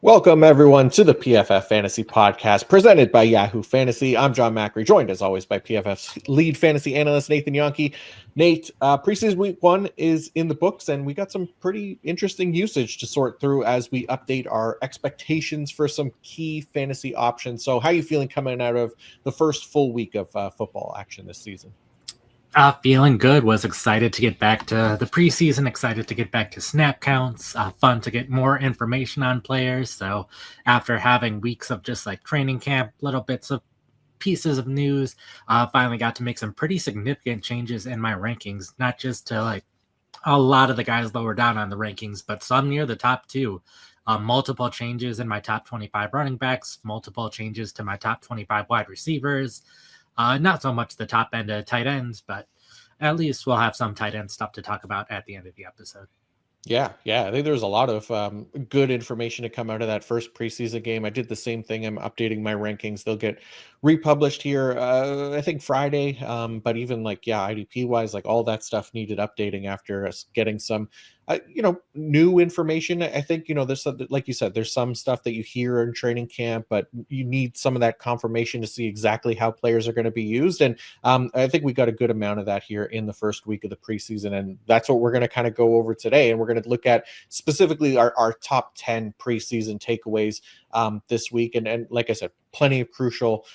Welcome, everyone, to the PFF Fantasy Podcast presented by Yahoo Fantasy. I'm John Macri, joined as always by PFF's lead fantasy analyst, Nathan Jahnke. Nate, preseason week 1 is in the books, and we got some pretty interesting usage to sort through as we update our expectations for some key fantasy options. So how are you feeling coming out of the first full week of football action this season? Feeling good. Was excited to get back to the preseason, excited to get back to snap counts, fun to get more information on players. So after having weeks of just like training camp, little bits of pieces of news, finally got to make some pretty significant changes in my rankings, not just to like a lot of the guys lower down on the rankings, but some near the top 2. Multiple changes in my top 25 running backs, multiple changes to my top 25 wide receivers. Not so much the top end of tight ends, but at least we'll have some tight end stuff to talk about at the end of the episode. Yeah. I think there's a lot of good information to come out of that first preseason game. I did the same thing. I'm updating my rankings. They'll get republished here, I think Friday. But even IDP wise, like all that stuff needed updating after us getting some, new information. I think, there's some, like you said, there's some stuff that you hear in training camp, but you need some of that confirmation to see exactly how players are going to be used. And I think we got a good amount of that here in the first week of the preseason. And that's what we're going to kind of go over today. And we're going to look at specifically our top 10 preseason takeaways this week. And like I said, plenty of crucial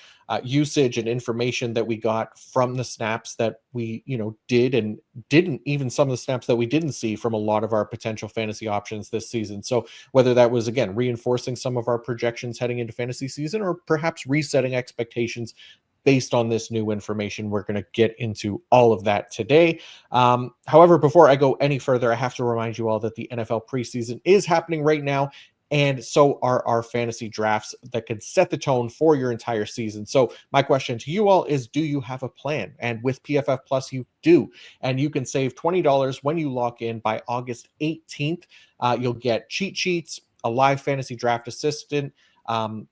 usage and information that we got from the snaps that we, did and didn't, even some of the snaps that we didn't see from a lot of our potential fantasy options this season. So whether that was, again, reinforcing some of our projections heading into fantasy season or perhaps resetting expectations based on this new information, we're going to get into all of that today. However, before I go any further, I have to remind you all that the NFL preseason is happening right now. And so are our fantasy drafts that could set the tone for your entire season. So my question to you all is, do you have a plan? And with PFF Plus, you do. And you can save $20 when you log in by August 18th. You'll get cheat sheets, a live fantasy draft assistant,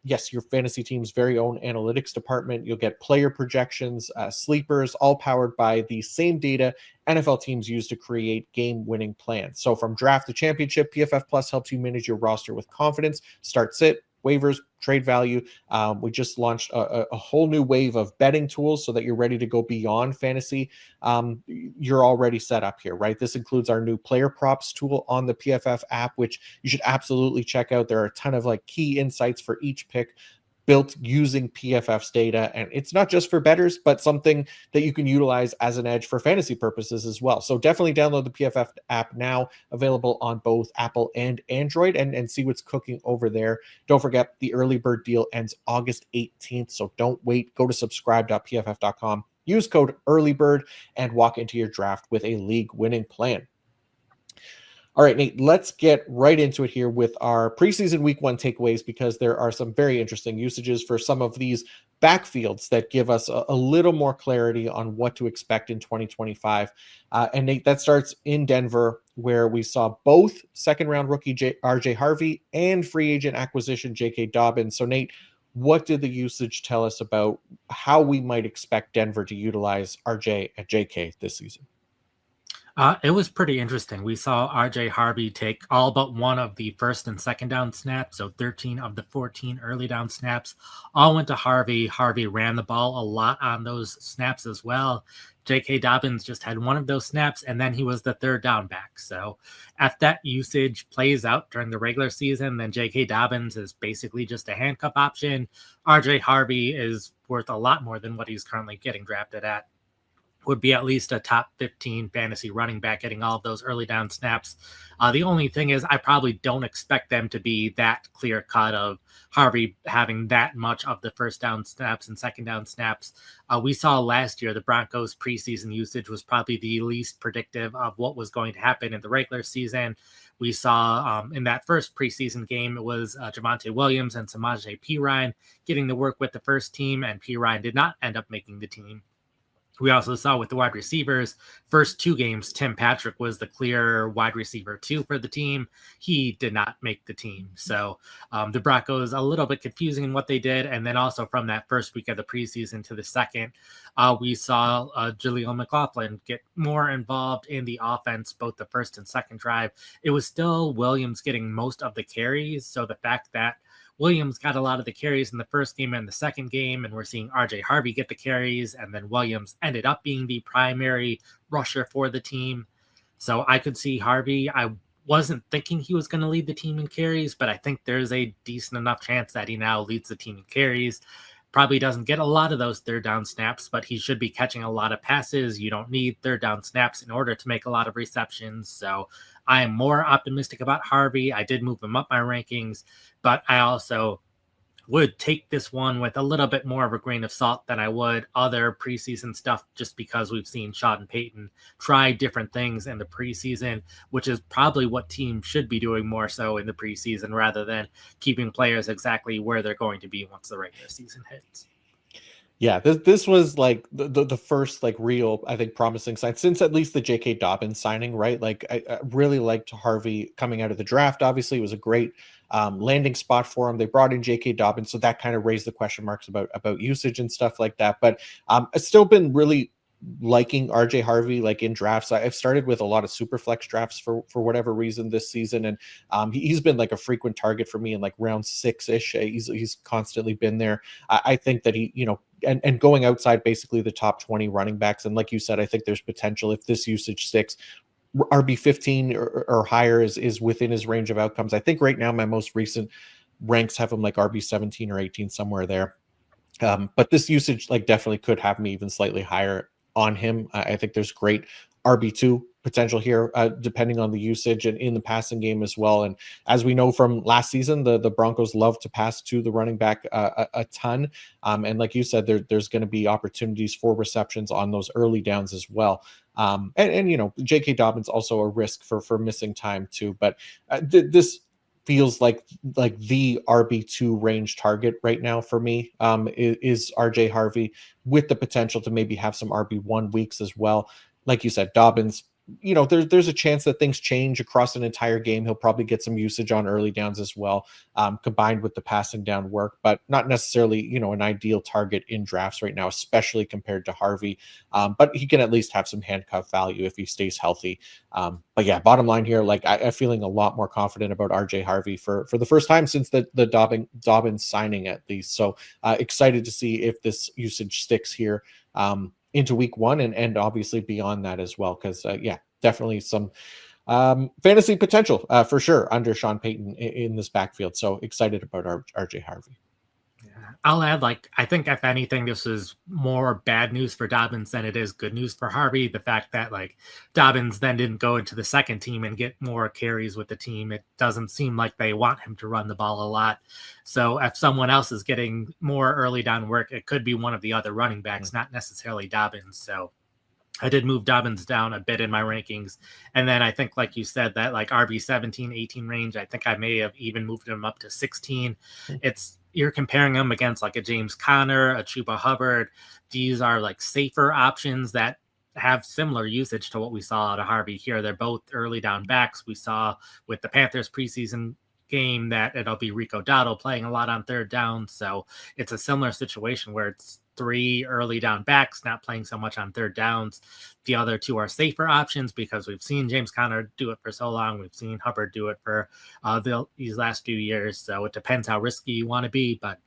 yes, your fantasy team's very own analytics department. You'll get player projections, sleepers, all powered by the same data NFL teams use to create game-winning plans. So from draft to championship, PFF Plus helps you manage your roster with confidence. Start sit, waivers, trade value. We just launched a whole new wave of betting tools so that you're ready to go beyond fantasy. You're already set up here, right? This includes our new player props tool on the PFF app, which you should absolutely check out. There are a ton of key insights for each pick built using PFF's data. And it's not just for bettors, but something that you can utilize as an edge for fantasy purposes as well. So definitely download the PFF app now, available on both Apple and Android, and see what's cooking over there. Don't forget, the early bird deal ends August 18th. So don't wait. Go to subscribe.pff.com, use code EARLYBIRD, and walk into your draft with a league winning plan. All right, Nate, let's get right into it here with our preseason week 1 takeaways, because there are some very interesting usages for some of these backfields that give us a little more clarity on what to expect in 2025. And Nate, that starts in Denver, where we saw both second-round rookie RJ Harvey and free agent acquisition J.K. Dobbins. So, Nate, what did the usage tell us about how we might expect Denver to utilize RJ and J.K. this season? It was pretty interesting. We saw RJ Harvey take all but one of the first and second down snaps. So 13 of the 14 early down snaps all went to Harvey. Harvey ran the ball a lot on those snaps as well. J.K. Dobbins just had one of those snaps, and then he was the third down back. So if that usage plays out during the regular season, then J.K. Dobbins is basically just a handcuff option. RJ Harvey is worth a lot more than what he's currently getting drafted at. Would be at least a top 15 fantasy running back getting all of those early down snaps. The only thing is I probably don't expect them to be that clear cut of Harvey having that much of the first down snaps and second down snaps. We saw last year the Broncos preseason usage was probably the least predictive of what was going to happen in the regular season. We saw in that first preseason game, it was Javonte Williams and Samaje Perine getting to work with the first team, and Perine did not end up making the team. We also saw with the wide receivers, first 2 games, Tim Patrick was the clear wide receiver 2 for the team. He did not make the team. So the Broncos, a little bit confusing in what they did. And then also from that first week of the preseason to the second, we saw Jaleel McLaughlin get more involved in the offense, both the first and second drive. It was still Williams getting most of the carries. So the fact that Williams got a lot of the carries in the first game and the second game, and we're seeing RJ Harvey get the carries, and then Williams ended up being the primary rusher for the team. So I could see Harvey. I wasn't thinking he was going to lead the team in carries, but I think there's a decent enough chance that he now leads the team in carries. Probably doesn't get a lot of those third down snaps, but he should be catching a lot of passes. You don't need third down snaps in order to make a lot of receptions. So I am more optimistic about Harvey. I did move him up my rankings, but I also would take this one with a little bit more of a grain of salt than I would other preseason stuff, just because we've seen Sean Payton try different things in the preseason, which is probably what teams should be doing more so in the preseason rather than keeping players exactly where they're going to be once the regular season hits. Yeah, this was like the first like real, I think, promising sign since at least the J.K. Dobbins signing, right? Like I really liked Harvey coming out of the draft. Obviously, it was a great landing spot for him. They brought in J.K. Dobbins, so that kind of raised the question marks about usage and stuff like that. But I've still been really liking RJ Harvey like in drafts. I've started with a lot of super flex drafts for whatever reason this season, and he's been like a frequent target for me in like round 6-ish. He's constantly been there. I think that he, and going outside basically the top 20 running backs, and like you said, I think there's potential if this usage sticks. RB 15 or higher is within his range of outcomes. I think right now my most recent ranks have him like RB 17 or 18, somewhere there. But this usage like definitely could have me even slightly higher on him. I think there's great RB2 potential here, depending on the usage and in the passing game as well. And as we know from last season, the Broncos love to pass to the running back a ton. And like you said, there's going to be opportunities for receptions on those early downs as well. And J.K. Dobbins also a risk for missing time too. But this feels like the RB2 range target right now for me, is RJ Harvey, with the potential to maybe have some RB1 weeks as well. Like you said, Dobbins, there's a chance that things change across an entire game. He'll probably get some usage on early downs as well, combined with the passing down work, but not necessarily, an ideal target in drafts right now, especially compared to Harvey. But he can at least have some handcuff value if he stays healthy. But yeah, bottom line here, like I'm feeling a lot more confident about RJ Harvey for the first time since the Dobbins signing at least. So excited to see if this usage sticks here into week 1 and obviously beyond that as well. Because definitely some fantasy potential for sure under Sean Payton in this backfield. So excited about RJ Harvey. I'll add, I think if anything, this is more bad news for Dobbins than it is good news for Harvey. The fact that Dobbins then didn't go into the second team and get more carries with the team, it doesn't seem like they want him to run the ball a lot. So if someone else is getting more early down work, it could be one of the other running backs, not necessarily Dobbins. So I did move Dobbins down a bit in my rankings. And then I think, like you said, that RB 17, 18 range, I think I may have even moved him up to 16. You're comparing them against a James Conner, a Chuba Hubbard. These are safer options that have similar usage to what we saw out of Harvey here. They're both early down backs. We saw with the Panthers preseason game that it'll be Rico Dowdle playing a lot on third down. So it's a similar situation where it's 3 early down backs not playing so much on third downs. The other 2 are safer options because we've seen James Conner do it for so long. We've seen Hubbard do it for these last few years. So it depends how risky you want to be, but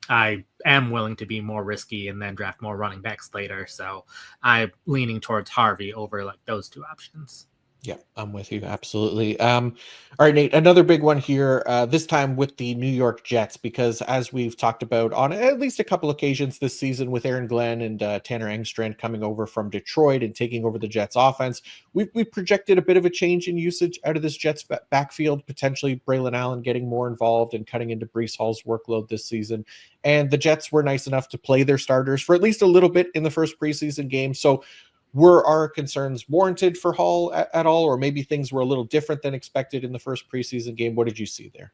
I am willing to be more risky and then draft more running backs later. So I'm leaning towards Harvey over those 2 options. Yeah, I'm with you. Absolutely. All right, Nate, another big one here, this time with the New York Jets, because as we've talked about on at least a couple occasions this season with Aaron Glenn and Tanner Engstrand coming over from Detroit and taking over the Jets offense, we've projected a bit of a change in usage out of this Jets backfield, potentially Braylon Allen getting more involved and cutting into Breece Hall's workload this season. And the Jets were nice enough to play their starters for at least a little bit in the first preseason game. So were our concerns warranted for Hall at all, or maybe things were a little different than expected in the first preseason game? What did you see there?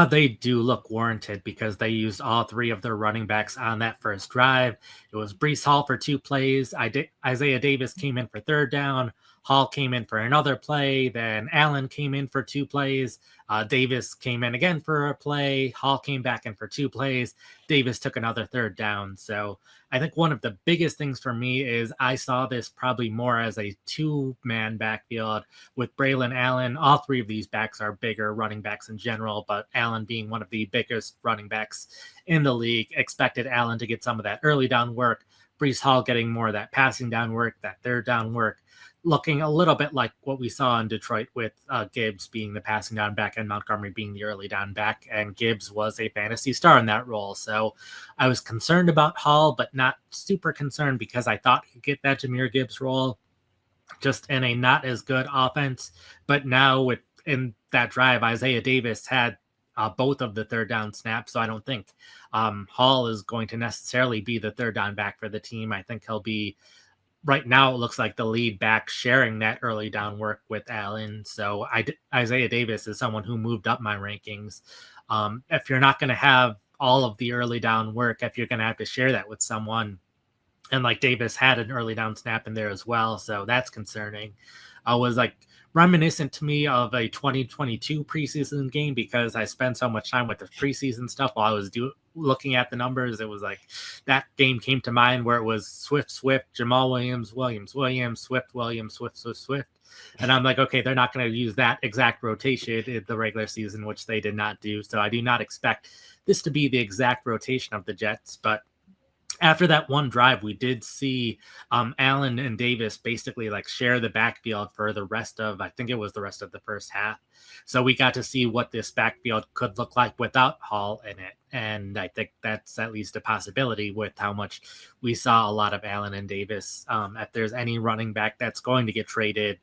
They do look warranted because they used all three of their running backs on that first drive. It was Brees Hall for 2 plays. Isaiah Davis came in for third down. Hall came in for another play. Then Allen came in for 2 plays. Davis came in again for a play. Hall came back in for 2 plays. Davis took another third down. So I think one of the biggest things for me is I saw this probably more as a two-man backfield with Braylon Allen. All three of these backs are bigger running backs in general, but Allen being one of the biggest running backs in the league, expected Allen to get some of that early down work. Brees Hall getting more of that passing down work, that third down work, looking a little bit like what we saw in Detroit with Gibbs being the passing down back and Montgomery being the early down back. And Gibbs was a fantasy star in that role. So I was concerned about Hall, but not super concerned because I thought he'd get that Jahmyr Gibbs role just in a not as good offense. But now in that drive, Isaiah Davis had both of the third down snaps. So I don't think Hall is going to necessarily be the third down back for the team. I think he'll be, right now it looks like, the lead back sharing that early down work with Allen. So Isaiah Davis is someone who moved up my rankings. If you're not going to have all of the early down work, if you're going to have to share that with someone, and like Davis had an early down snap in there as well, so that's concerning. Was like reminiscent to me of a 2022 preseason game because I spent so much time with the preseason stuff while I was looking at the numbers. It was like that game came to mind where it was Swift, Jamal Williams, Swift, Swift. And I'm like, okay, they're not going to use that exact rotation in the regular season, which they did not do. So I do not expect this to be the exact rotation of the Jets, but after that one drive, we did see Allen and Davis basically like share the backfield for the rest of, I think it was the rest of the first half. So we got to see what this backfield could look like without Hall in it. And I think that's at least a possibility with how much we saw a lot of Allen and Davis. If there's any running back that's going to get traded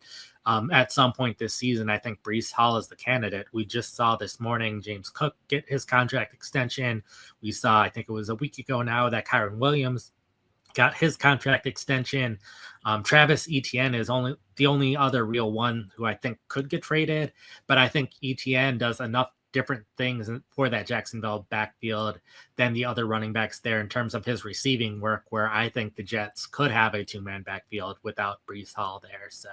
at some point this season, I think Brees Hall is the candidate. We just saw this morning James Cook get his contract extension. We saw, I think it was a week ago now, that Kyron Williams got his contract extension. Travis Etienne is the only other real one who I think could get traded, but I think Etienne does enough different things for that Jacksonville backfield than the other running backs there in terms of his receiving work, where I think the Jets could have a two-man backfield without Brees Hall there. So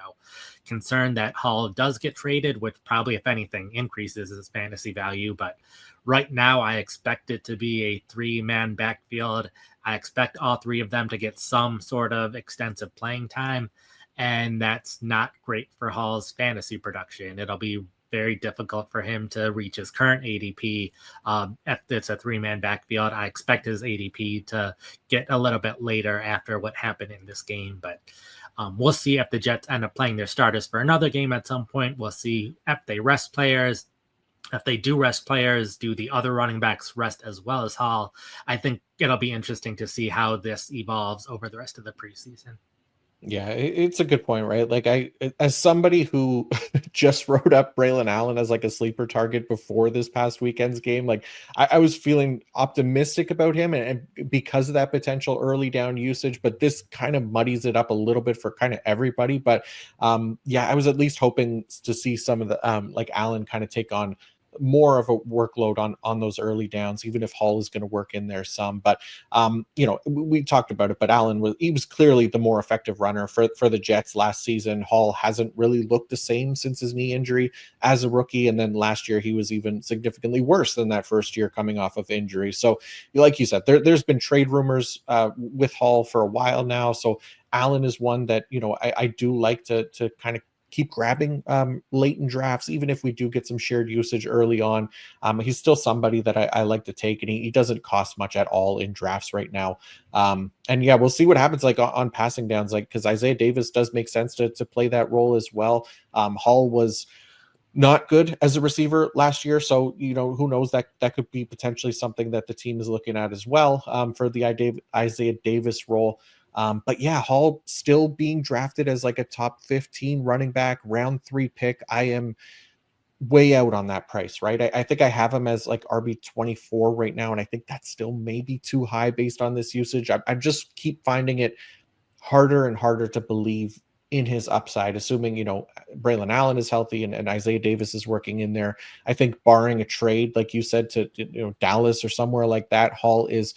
concerned that Hall does get traded, which probably, if anything, increases his fantasy value. But right now, I expect it to be a three-man backfield. I expect all three of them to get some sort of extensive playing time, and that's not great for Hall's fantasy production. It'll be very difficult for him to reach his current ADP. If it's a three-man backfield, I expect his ADP to get a little bit later after what happened in this game. But we'll see if the Jets end up playing their starters for another game at some point. We'll see if they rest players. If they do rest players, do the other running backs rest as well as Hall? I think it'll be interesting to see how this evolves over the rest of the preseason. Yeah, it's a good point, right? Like as somebody who just wrote up Braylon Allen as like a sleeper target before this past weekend's game, like I was feeling optimistic about him and because of that potential early down usage, but this kind of muddies it up a little bit for kind of everybody. But yeah, I was at least hoping to see some of the like Allen kind of take on more of a workload on those early downs, even if Hall is going to work in there some. But you know, we talked about it, but Allen was clearly the more effective runner for the Jets last season. Hall hasn't really looked the same since his knee injury as a rookie, and then last year he was even significantly worse than that first year coming off of injury. So like you said, there's been trade rumors with Hall for a while now. So Allen is one that, you know, I do like to kind of keep grabbing late in drafts, even if we do get some shared usage early on. He's still somebody that I like to take, and he doesn't cost much at all in drafts right now. And yeah, we'll see what happens like on passing downs, like because Isaiah Davis does make sense to play that role as well. Hall was not good as a receiver last year, so you know, who knows, that could be potentially something that the team is looking at as well for the Isaiah Davis role. But yeah, Hall still being drafted as like a top 15 running back, round 3 pick. I am way out on that price, right? I think I have him as like RB24 right now, and I think that's still maybe too high based on this usage. I just keep finding it harder and harder to believe in his upside, assuming, Braylon Allen is healthy and Isaiah Davis is working in there. I think barring a trade, like you said, to Dallas or somewhere like that, Hall is,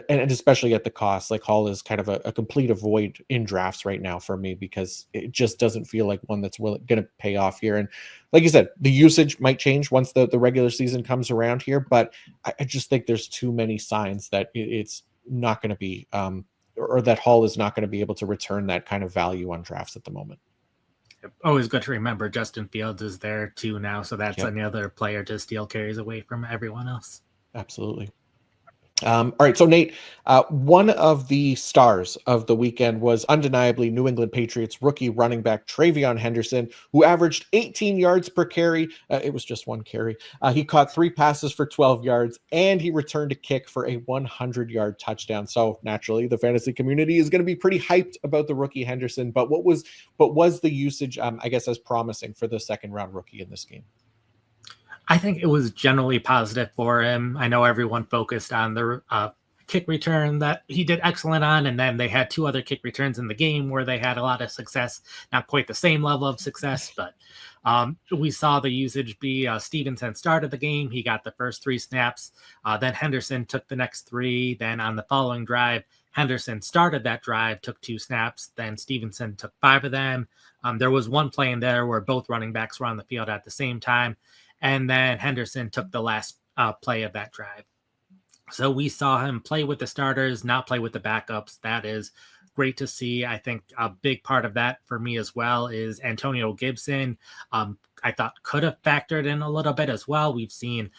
and especially at the cost, like Hall is kind of a complete avoid in drafts right now for me, because it just doesn't feel like one that's going to pay off here. And like you said, the usage might change once the regular season comes around here, but I just think there's too many signs that it's not going to be, or that Hall is not going to be able to return that kind of value on drafts at the moment. Always good to remember Justin Fields is there too now, so that's Yep. another player to steal carries away from everyone else. Absolutely. All right, so Nate, one of the stars of the weekend was undeniably New England Patriots rookie running back Travion Henderson, who averaged 18 yards per carry. It was just one carry. He caught 3 passes for 12 yards, and he returned a kick for a 100-yard touchdown. So naturally, the fantasy community is going to be pretty hyped about the rookie Henderson. But was the usage, I guess, as promising for the second-round rookie in this game? I think it was generally positive for him. I know everyone focused on the kick return that he did excellent on, and then they had 2 other kick returns in the game where they had a lot of success. Not quite the same level of success, but we saw the usage be Stevenson started the game. He got the first 3 snaps. Then Henderson took the next 3. Then on the following drive, Henderson started that drive, took 2 snaps. Then Stevenson took 5 of them. There was one play in there where both running backs were on the field at the same time. And then Henderson took the last play of that drive. So we saw him play with the starters, not play with the backups. That is great to see. I think a big part of that for me as well is Antonio Gibson. I thought could have factored in a little bit as well. We've seen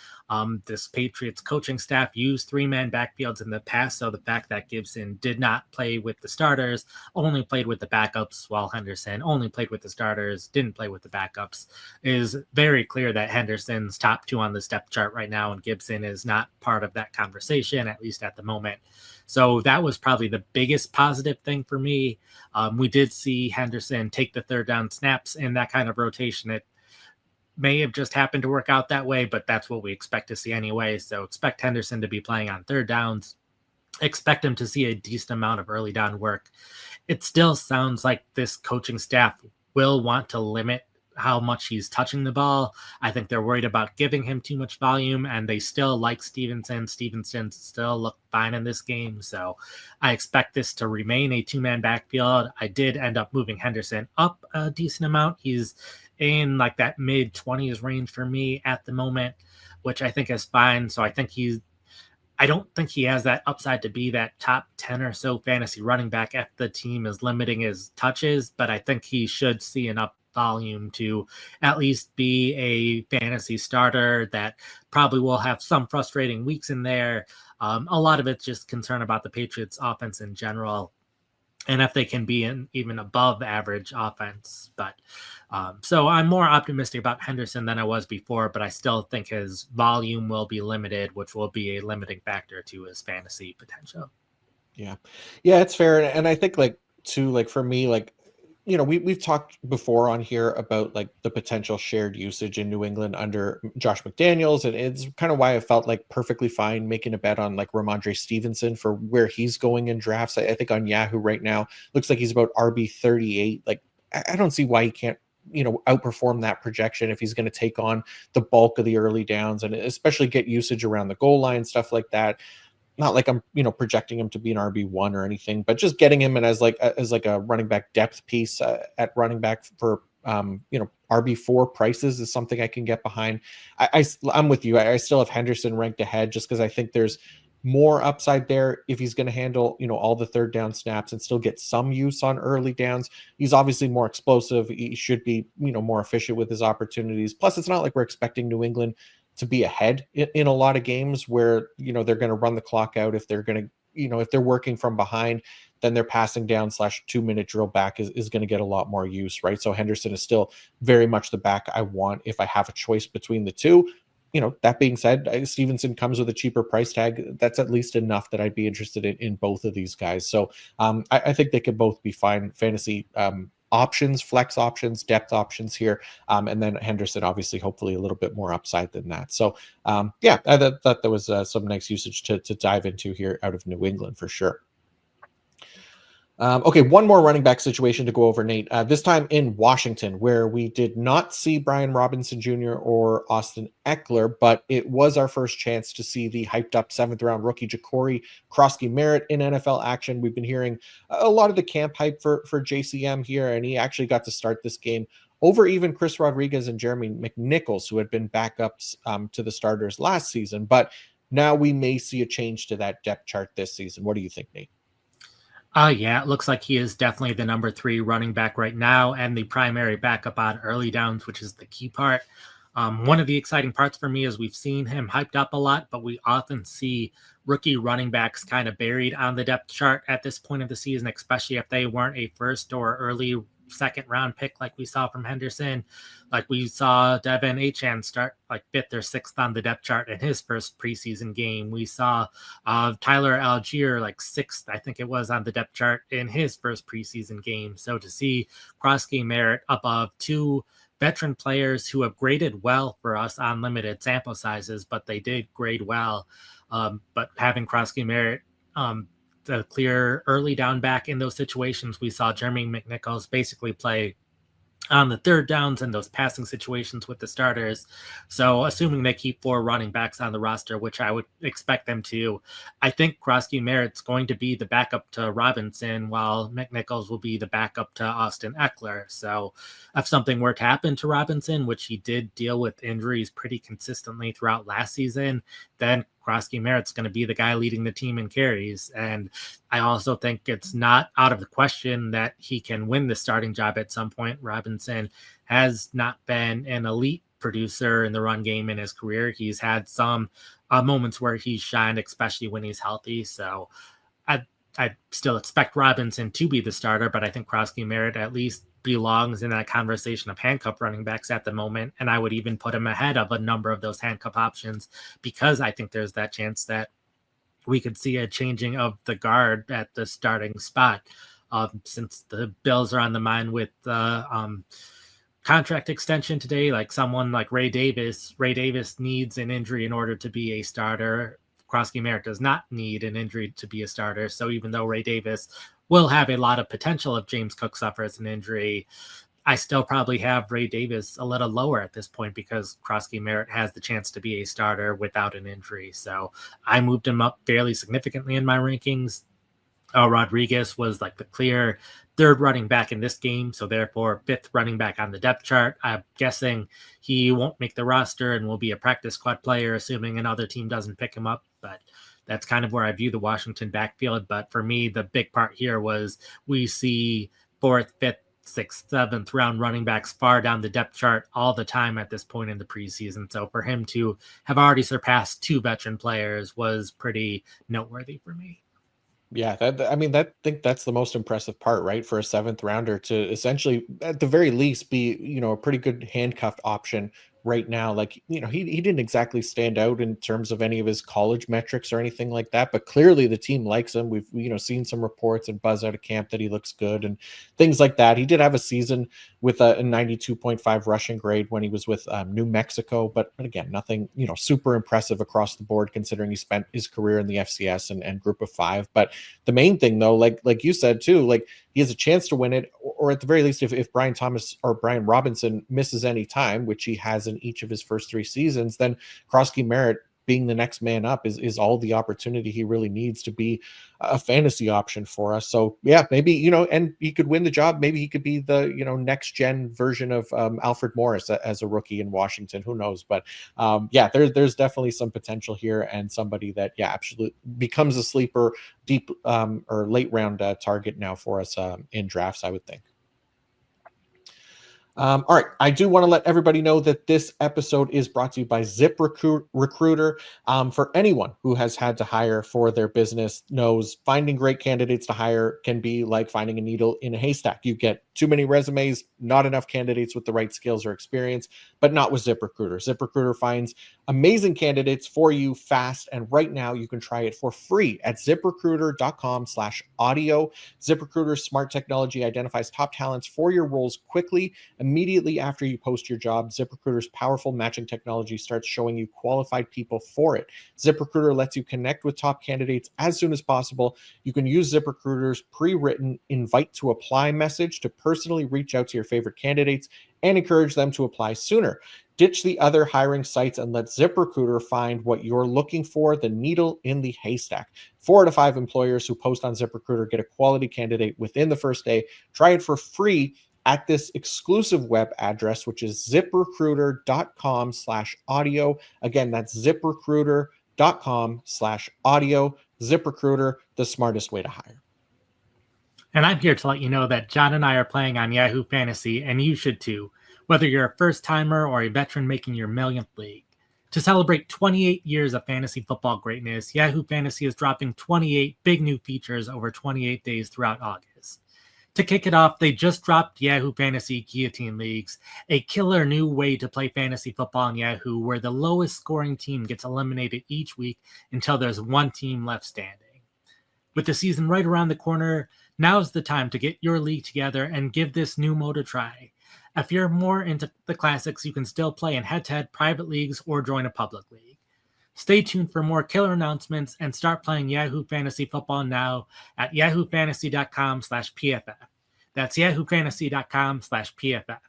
this Patriots coaching staff use 3-man backfields in the past. So the fact that Gibson did not play with the starters, only played with the backups, while Henderson only played with the starters, didn't play with the backups, is very clear that Henderson's top 2 on the depth chart right now, and Gibson is not part of that conversation, at least at the moment. So that was probably the biggest positive thing for me. We did see Henderson take the 3rd down snaps in that kind of rotation. It may have just happened to work out that way, but that's what we expect to see anyway. So expect Henderson to be playing on 3rd downs. Expect him to see a decent amount of early down work. It still sounds like this coaching staff will want to limit how much he's touching the ball. I think they're worried about giving him too much volume, and they still like Stevenson. Stevenson still looked fine in this game. So I expect this to remain a 2-man backfield. I did end up moving Henderson up a decent amount. He's in like that mid-20s range for me at the moment, which I think is fine. So I don't think he has that upside to be that top 10 or so fantasy running back if the team is limiting his touches, but I think he should see enough volume to at least be a fantasy starter that probably will have some frustrating weeks in there. A lot of it's just concern about the Patriots offense in general, and if they can be an even above average offense. But so I'm more optimistic about Henderson than I was before, but I still think his volume will be limited, which will be a limiting factor to his fantasy potential. Yeah, it's fair. And I think for me, we've talked before on here about like the potential shared usage in New England under Josh McDaniels, and it's kind of why I felt like perfectly fine making a bet on like Ramondre Stevenson for where he's going in drafts. I think on Yahoo right now looks like he's about RB 38. Like I don't see why he can't outperform that projection if he's going to take on the bulk of the early downs and especially get usage around the goal line, stuff like that. Not like I'm, projecting him to be an RB1 or anything, but just getting him in as a running back depth piece at running back for, RB4 prices is something I can get behind. I'm with you. I still have Henderson ranked ahead just because I think there's more upside there if he's going to handle, all the 3rd down snaps and still get some use on early downs. He's obviously more explosive. He should be, more efficient with his opportunities. Plus, it's not like we're expecting New England to be ahead in a lot of games where, they're going to run the clock out. If they're going to, if they're working from behind, then their passing down / 2-minute drill back is going to get a lot more use, right? So Henderson is still very much the back I want if I have a choice between the two. That being said, Stevenson comes with a cheaper price tag. That's at least enough that I'd be interested in both of these guys. So I think they could both be fine fantasy options, flex options, depth options here. And then Henderson, obviously, hopefully a little bit more upside than that. So I thought there was some nice usage to dive into here out of New England for sure. Okay, one more running back situation to go over, Nate. This time in Washington, where we did not see Brian Robinson Jr. or Austin Eckler, but it was our first chance to see the hyped up 7th-round rookie Ja'Cory Krosky-Merritt in NFL action. We've been hearing a lot of the camp hype for JCM here, and he actually got to start this game over even Chris Rodriguez and Jeremy McNichols, who had been backups to the starters last season. But now we may see a change to that depth chart this season. What do you think, Nate? Yeah, it looks like he is definitely the number 3 running back right now and the primary backup on early downs, which is the key part. One of the exciting parts for me is we've seen him hyped up a lot, but we often see rookie running backs kind of buried on the depth chart at this point of the season, especially if they weren't a first or early second round pick like we saw from Henderson. Like we saw Devin Achane start like 5th or 6th on the depth chart in his first preseason game. We saw Tyler Algier like 6th, I think it was, on the depth chart in his first preseason game. So to see Krosky-Merritt above 2 veteran players who have graded well for us on limited sample sizes, but they did grade well. But having Krosky-Merritt the clear early down back in those situations, we saw Jeremy McNichols basically play on the third downs and those passing situations with the starters. So assuming they keep 4 running backs on the roster, which I would expect them to, I think Krosky-Merritt's going to be the backup to Robinson, while McNichols will be the backup to Austin Eckler. So if something were to happen to Robinson, which he did deal with injuries pretty consistently throughout last season, then Krosky-Merritt's going to be the guy leading the team in carries. And I also think it's not out of the question that he can win the starting job at some point. Robinson has not been an elite producer in the run game in his career. He's had some moments where he's shined, especially when he's healthy. So I still expect Robinson to be the starter, but I think Krosky-Merritt at least belongs in that conversation of handcuff running backs at the moment. And I would even put him ahead of a number of those handcuff options, because I think there's that chance that we could see a changing of the guard at the starting spot, since the Bills are on the mind with contract extension today. Like someone like Ray Davis needs an injury in order to be a starter. Krosky-Merritt does not need an injury to be a starter. So even though Ray Davis will have a lot of potential if James Cook suffers an injury, I still probably have Ray Davis a little lower at this point because Krosky-Merritt has the chance to be a starter without an injury. So I moved him up fairly significantly in my rankings. Rodriguez was like the clear 3rd running back in this game, so therefore 5th running back on the depth chart. I'm guessing he won't make the roster and will be a practice squad player, assuming another team doesn't pick him up. But that's kind of where I view the Washington backfield. But for me, the big part here was we see 4th, 5th, 6th, 7th round running backs far down the depth chart all the time at this point in the preseason. So for him to have already surpassed 2 veteran players was pretty noteworthy for me. Yeah, I think that's the most impressive part, right? For a 7th-rounder to essentially, at the very least, be, a pretty good handcuffed option right now. Like, he didn't exactly stand out in terms of any of his college metrics or anything like that, but clearly the team likes him. We've, seen some reports and buzz out of camp that he looks good and things like that. He did have a season with a 92.5 rushing grade when he was with New Mexico, but again, nothing, super impressive across the board considering he spent his career in the FCS and Group of 5. But the main thing, though, like you said too, like he has a chance to win it, or at the very least, if Brian Thomas or Brian Robinson misses any time, which he has in each of his first 3 seasons, then Krosky-Merritt being the next man up is all the opportunity he really needs to be a fantasy option for us. So yeah, maybe, and he could win the job. Maybe he could be the, next gen version of Alfred Morris as a rookie in Washington. Who knows? But yeah, there's definitely some potential here, and somebody that, yeah, absolutely becomes a sleeper deep or late round target now for us in drafts, I would think. All right. I do want to let everybody know that this episode is brought to you by ZipRecruiter. For anyone who has had to hire for their business knows finding great candidates to hire can be like finding a needle in a haystack. You get too many resumes, not enough candidates with the right skills or experience, but not with ZipRecruiter. ZipRecruiter finds amazing candidates for you fast. And right now you can try it for free at ziprecruiter.com/audio. ZipRecruiter's smart technology identifies top talents for your roles quickly. Immediately after you post your job, ZipRecruiter's powerful matching technology starts showing you qualified people for it. ZipRecruiter lets you connect with top candidates as soon as possible. You can use ZipRecruiter's pre-written invite to apply message to personally reach out to your favorite candidates and encourage them to apply sooner. Ditch the other hiring sites and let ZipRecruiter find what you're looking for, the needle in the haystack. 4 out of 5 employers who post on ZipRecruiter get a quality candidate within the first day. Try it for free at this exclusive web address, which is ziprecruiter.com/audio. Again, that's ziprecruiter.com/audio. ZipRecruiter, the smartest way to hire. And I'm here to let you know that John and I are playing on Yahoo Fantasy, and you should too, whether you're a first-timer or a veteran making your millionth league. To celebrate 28 years of fantasy football greatness, Yahoo Fantasy is dropping 28 big new features over 28 days throughout August. To kick it off, they just dropped Yahoo Fantasy Guillotine Leagues, a killer new way to play fantasy football on Yahoo where the lowest scoring team gets eliminated each week until there's one team left standing. With the season right around the corner, now's the time to get your league together and give this new mode a try. If you're more into the classics, you can still play in head-to-head private leagues or join a public league. Stay tuned for more killer announcements and start playing Yahoo Fantasy Football now at yahoofantasy.com/PFF. That's yahoofantasy.com/PFF.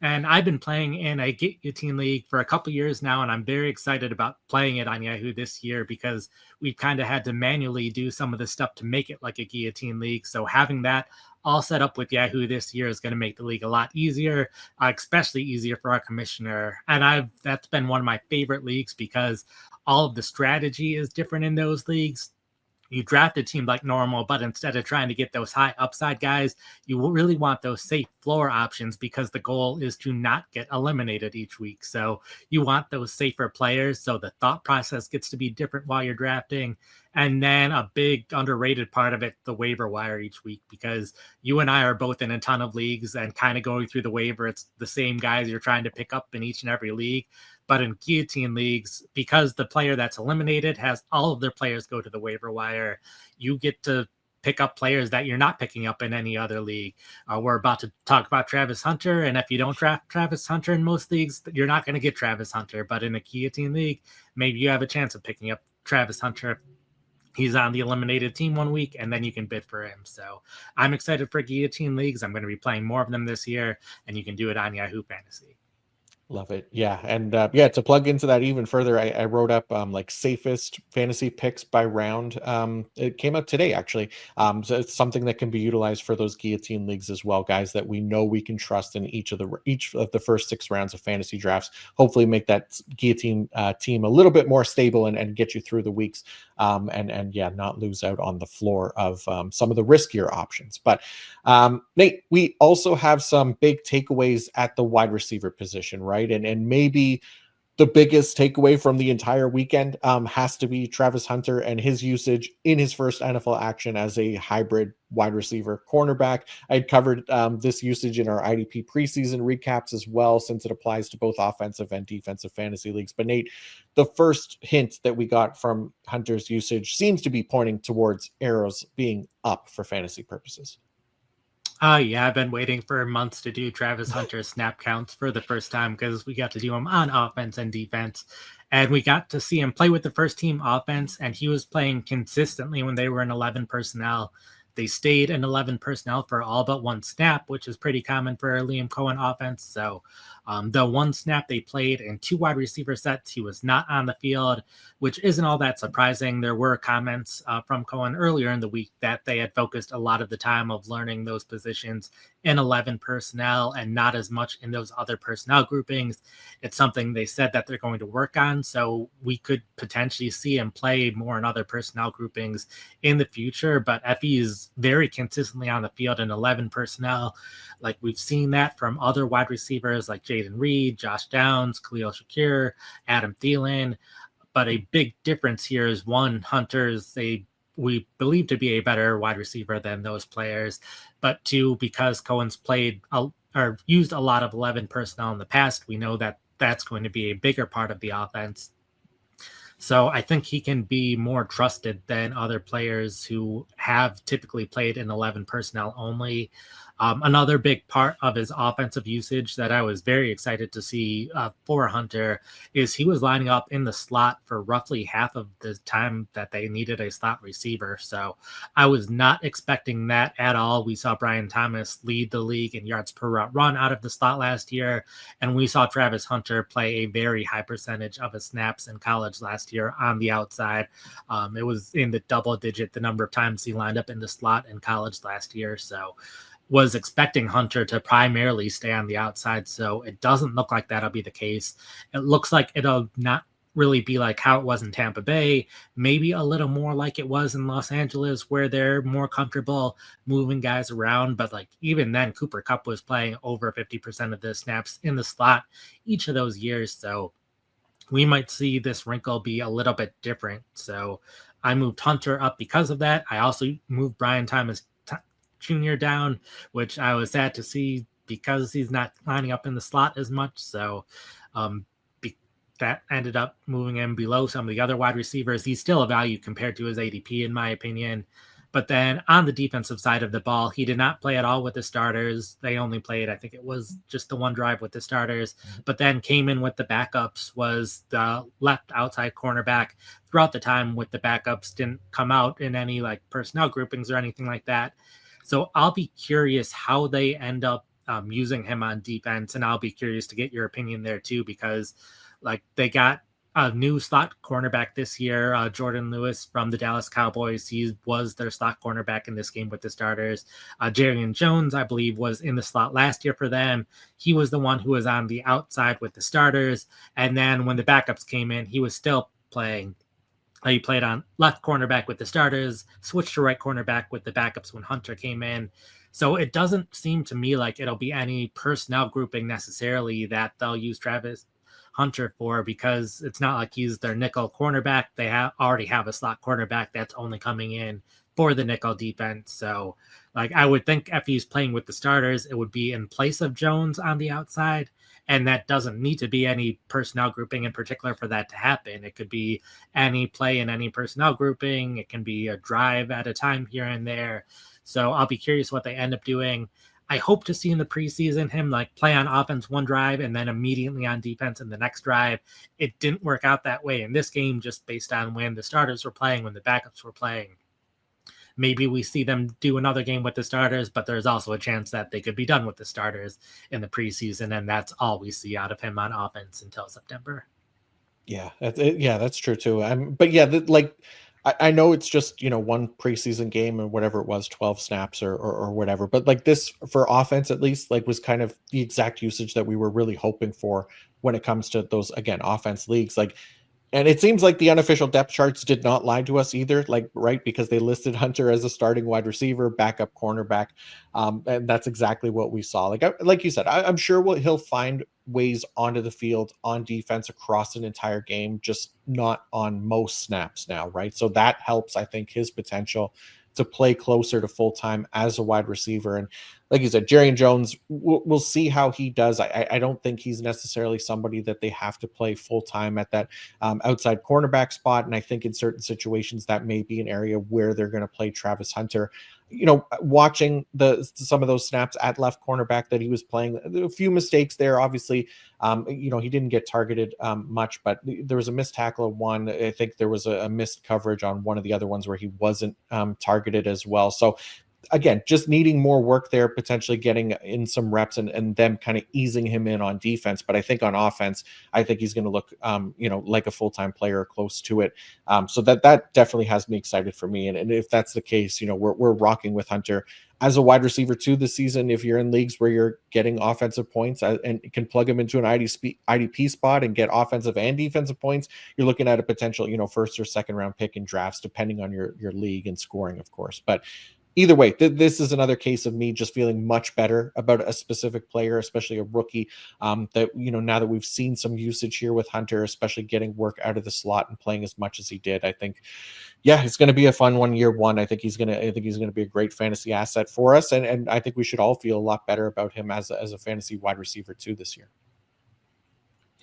And I've been playing in a Guillotine League for a couple years now, and I'm very excited about playing it on Yahoo this year because we've kind of had to manually do some of the stuff to make it like a Guillotine League. So having that all set up with Yahoo this year is going to make the league a lot easier, especially easier for our commissioner. And that's been one of my favorite leagues because all of the strategy is different in those leagues. You draft a team like normal, but instead of trying to get those high upside guys, you really want those safe floor options because the goal is to not get eliminated each week. So you want those safer players. So the thought process gets to be different while you're drafting. And then a big underrated part of it, the waiver wire each week, because you and I are both in a ton of leagues and kind of going through the waiver. It's the same guys you're trying to pick up in each and every league. But in Guillotine Leagues, because the player that's eliminated has all of their players go to the waiver wire, you get to pick up players that you're not picking up in any other league. We're about to talk about Travis Hunter, and if you don't draft Travis Hunter in most leagues, you're not going to get Travis Hunter. But in a Guillotine League, maybe you have a chance of picking up Travis Hunter. He's on the eliminated team one week, and then you can bid for him. So I'm excited for Guillotine Leagues. I'm going to be playing more of them this year, and you can do it on Yahoo Fantasy. Love it. Yeah. And yeah, to plug into that even further, I wrote up like safest fantasy picks by round. It came out today, actually. So it's something that can be utilized for those Guillotine Leagues as well, guys that we know we can trust in each of the first 6 rounds of fantasy drafts. Hopefully make that Guillotine team a little bit more stable and get you through the weeks. And yeah, not lose out on the floor of some of the riskier options. But Nate, we also have some big takeaways at the wide receiver position, right? And maybe the biggest takeaway from the entire weekend has to be Travis Hunter and his usage in his first NFL action as a hybrid wide receiver cornerback. I had covered this usage in our IDP preseason recaps as well, since it applies to both offensive and defensive fantasy leagues. But Nate, the first hint that we got from Hunter's usage seems to be pointing towards arrows being up for fantasy purposes. Yeah, I've been waiting for months to do Travis Hunter's snap counts for the first time because we got to do them on offense and defense. And we got to see him play with the first team offense, and he was playing consistently when they were in 11 personnel. They stayed in 11 personnel for all but one snap, which is pretty common for a Liam Cohen offense. So the one snap they played in 2 wide receiver sets, he was not on the field, which isn't all that surprising. There were comments from Cohen earlier in the week that they had focused a lot of the time of learning those positions in 11 personnel and not as much in those other personnel groupings. It's something they said that they're going to work on. So we could potentially see him play more in other personnel groupings in the future. But if he's very consistently on the field in 11 personnel, like we've seen that from other wide receivers like Jaden Reed, Josh Downs, Khalil Shakir, Adam Thielen. But a big difference here is one, Hunter's we believe to be a better wide receiver than those players, but 2, because Cohen's played or used a lot of 11 personnel in the past, we know that that's going to be a bigger part of the offense. So I think he can be more trusted than other players who have typically played in 11 personnel only. Another big part of his offensive usage that I was very excited to see for Hunter is he was lining up in the slot for roughly half of the time that they needed a slot receiver. So I was not expecting that at all. We saw Brian Thomas lead the league in yards per route run out of the slot last year, and we saw Travis Hunter play a very high percentage of his snaps in college last year on the outside. It was in the double digit, the number of times he lined up in the slot in college last year. So was expecting Hunter to primarily stay on the outside. So it doesn't look like that'll be the case. It looks like it'll not really be like how it was in Tampa Bay, maybe a little more like it was in Los Angeles, where they're more comfortable moving guys around. But like even then, Cooper Kupp was playing over 50% of the snaps in the slot each of those years. So we might see this wrinkle be a little bit different. So I moved Hunter up because of that. I also moved Brian Thomas Jr. down, which I was sad to see because he's not lining up in the slot as much. So that ended up moving him below some of the other wide receivers. He's still a value compared to his ADP, in my opinion. But then on the defensive side of the ball, he did not play at all with the starters. They only played, I think it was just the one drive with the starters, but then came in with the backups, was the left outside cornerback throughout the time with the backups, didn't come out in any like personnel groupings or anything like that. So I'll be curious how they end up using him on defense, and I'll be curious to get your opinion there too, because like they got a new slot cornerback this year, Jordan Lewis from the Dallas Cowboys. He was their slot cornerback in this game with the starters. Jarrian Jones, I believe, was in the slot last year for them. He was the one who was on the outside with the starters. And then when the backups came in, he was still playing. He played on left cornerback with the starters, switched to right cornerback with the backups when Hunter came in. So it doesn't seem to me like it'll be any personnel grouping necessarily that they'll use Travis Hunter for, because it's not like he's their nickel cornerback. They already have a slot cornerback that's only coming in for the nickel defense. So like I would think if he's playing with the starters, it would be in place of Jones on the outside. And that doesn't need to be any personnel grouping in particular for that to happen. It could be any play in any personnel grouping. It can be a drive at a time here and there. So I'll be curious what they end up doing. I hope to see in the preseason him like play on offense one drive and then immediately on defense in the next drive. It didn't work out that way in this game, just based on when the starters were playing, when the backups were playing. Maybe we see them do another game with the starters, but there's also a chance that they could be done with the starters in the preseason, and that's all we see out of him on offense until September. Yeah, that's true too. But yeah, I know it's just, one preseason game or whatever it was, 12 snaps or whatever. But like this for offense, at least, like was kind of the exact usage that we were really hoping for when it comes to those, again, offense leagues. Like, and it seems like the unofficial depth charts did not lie to us either, like, right? Because they listed Hunter as a starting wide receiver, backup cornerback. And that's exactly what we saw. Like you said, I'm sure he'll find ways onto the field on defense across an entire game, just not on most snaps now, right? So that helps, I think, his potential to play closer to full time as a wide receiver. And like you said, Jarrian Jones, we'll see how he does. I don't think he's necessarily somebody that they have to play full time at that outside cornerback spot. And I think in certain situations that may be an area where they're going to play Travis Hunter. Watching some of those snaps at left cornerback that he was playing, a few mistakes there. Obviously, he didn't get targeted much, but there was a missed tackle of one. I think there was a missed coverage on one of the other ones where he wasn't targeted as well. So again, just needing more work there, potentially getting in some reps and them kind of easing him in on defense. But I think on offense, I think he's going to look, like a full-time player or close to it. So that definitely has me excited for me. And if that's the case, we're rocking with Hunter as a wide receiver too this season. If you're in leagues where you're getting offensive points and can plug him into an IDP spot and get offensive and defensive points, you're looking at a potential, first or second round pick in drafts, depending on your league and scoring, of course. But either way, this is another case of me just feeling much better about a specific player, especially a rookie, that, now that we've seen some usage here with Hunter, especially getting work out of the slot and playing as much as he did. I think, yeah, it's going to be a fun one year one. I think he's going to be a great fantasy asset for us. And I think we should all feel a lot better about him as a fantasy wide receiver too this year.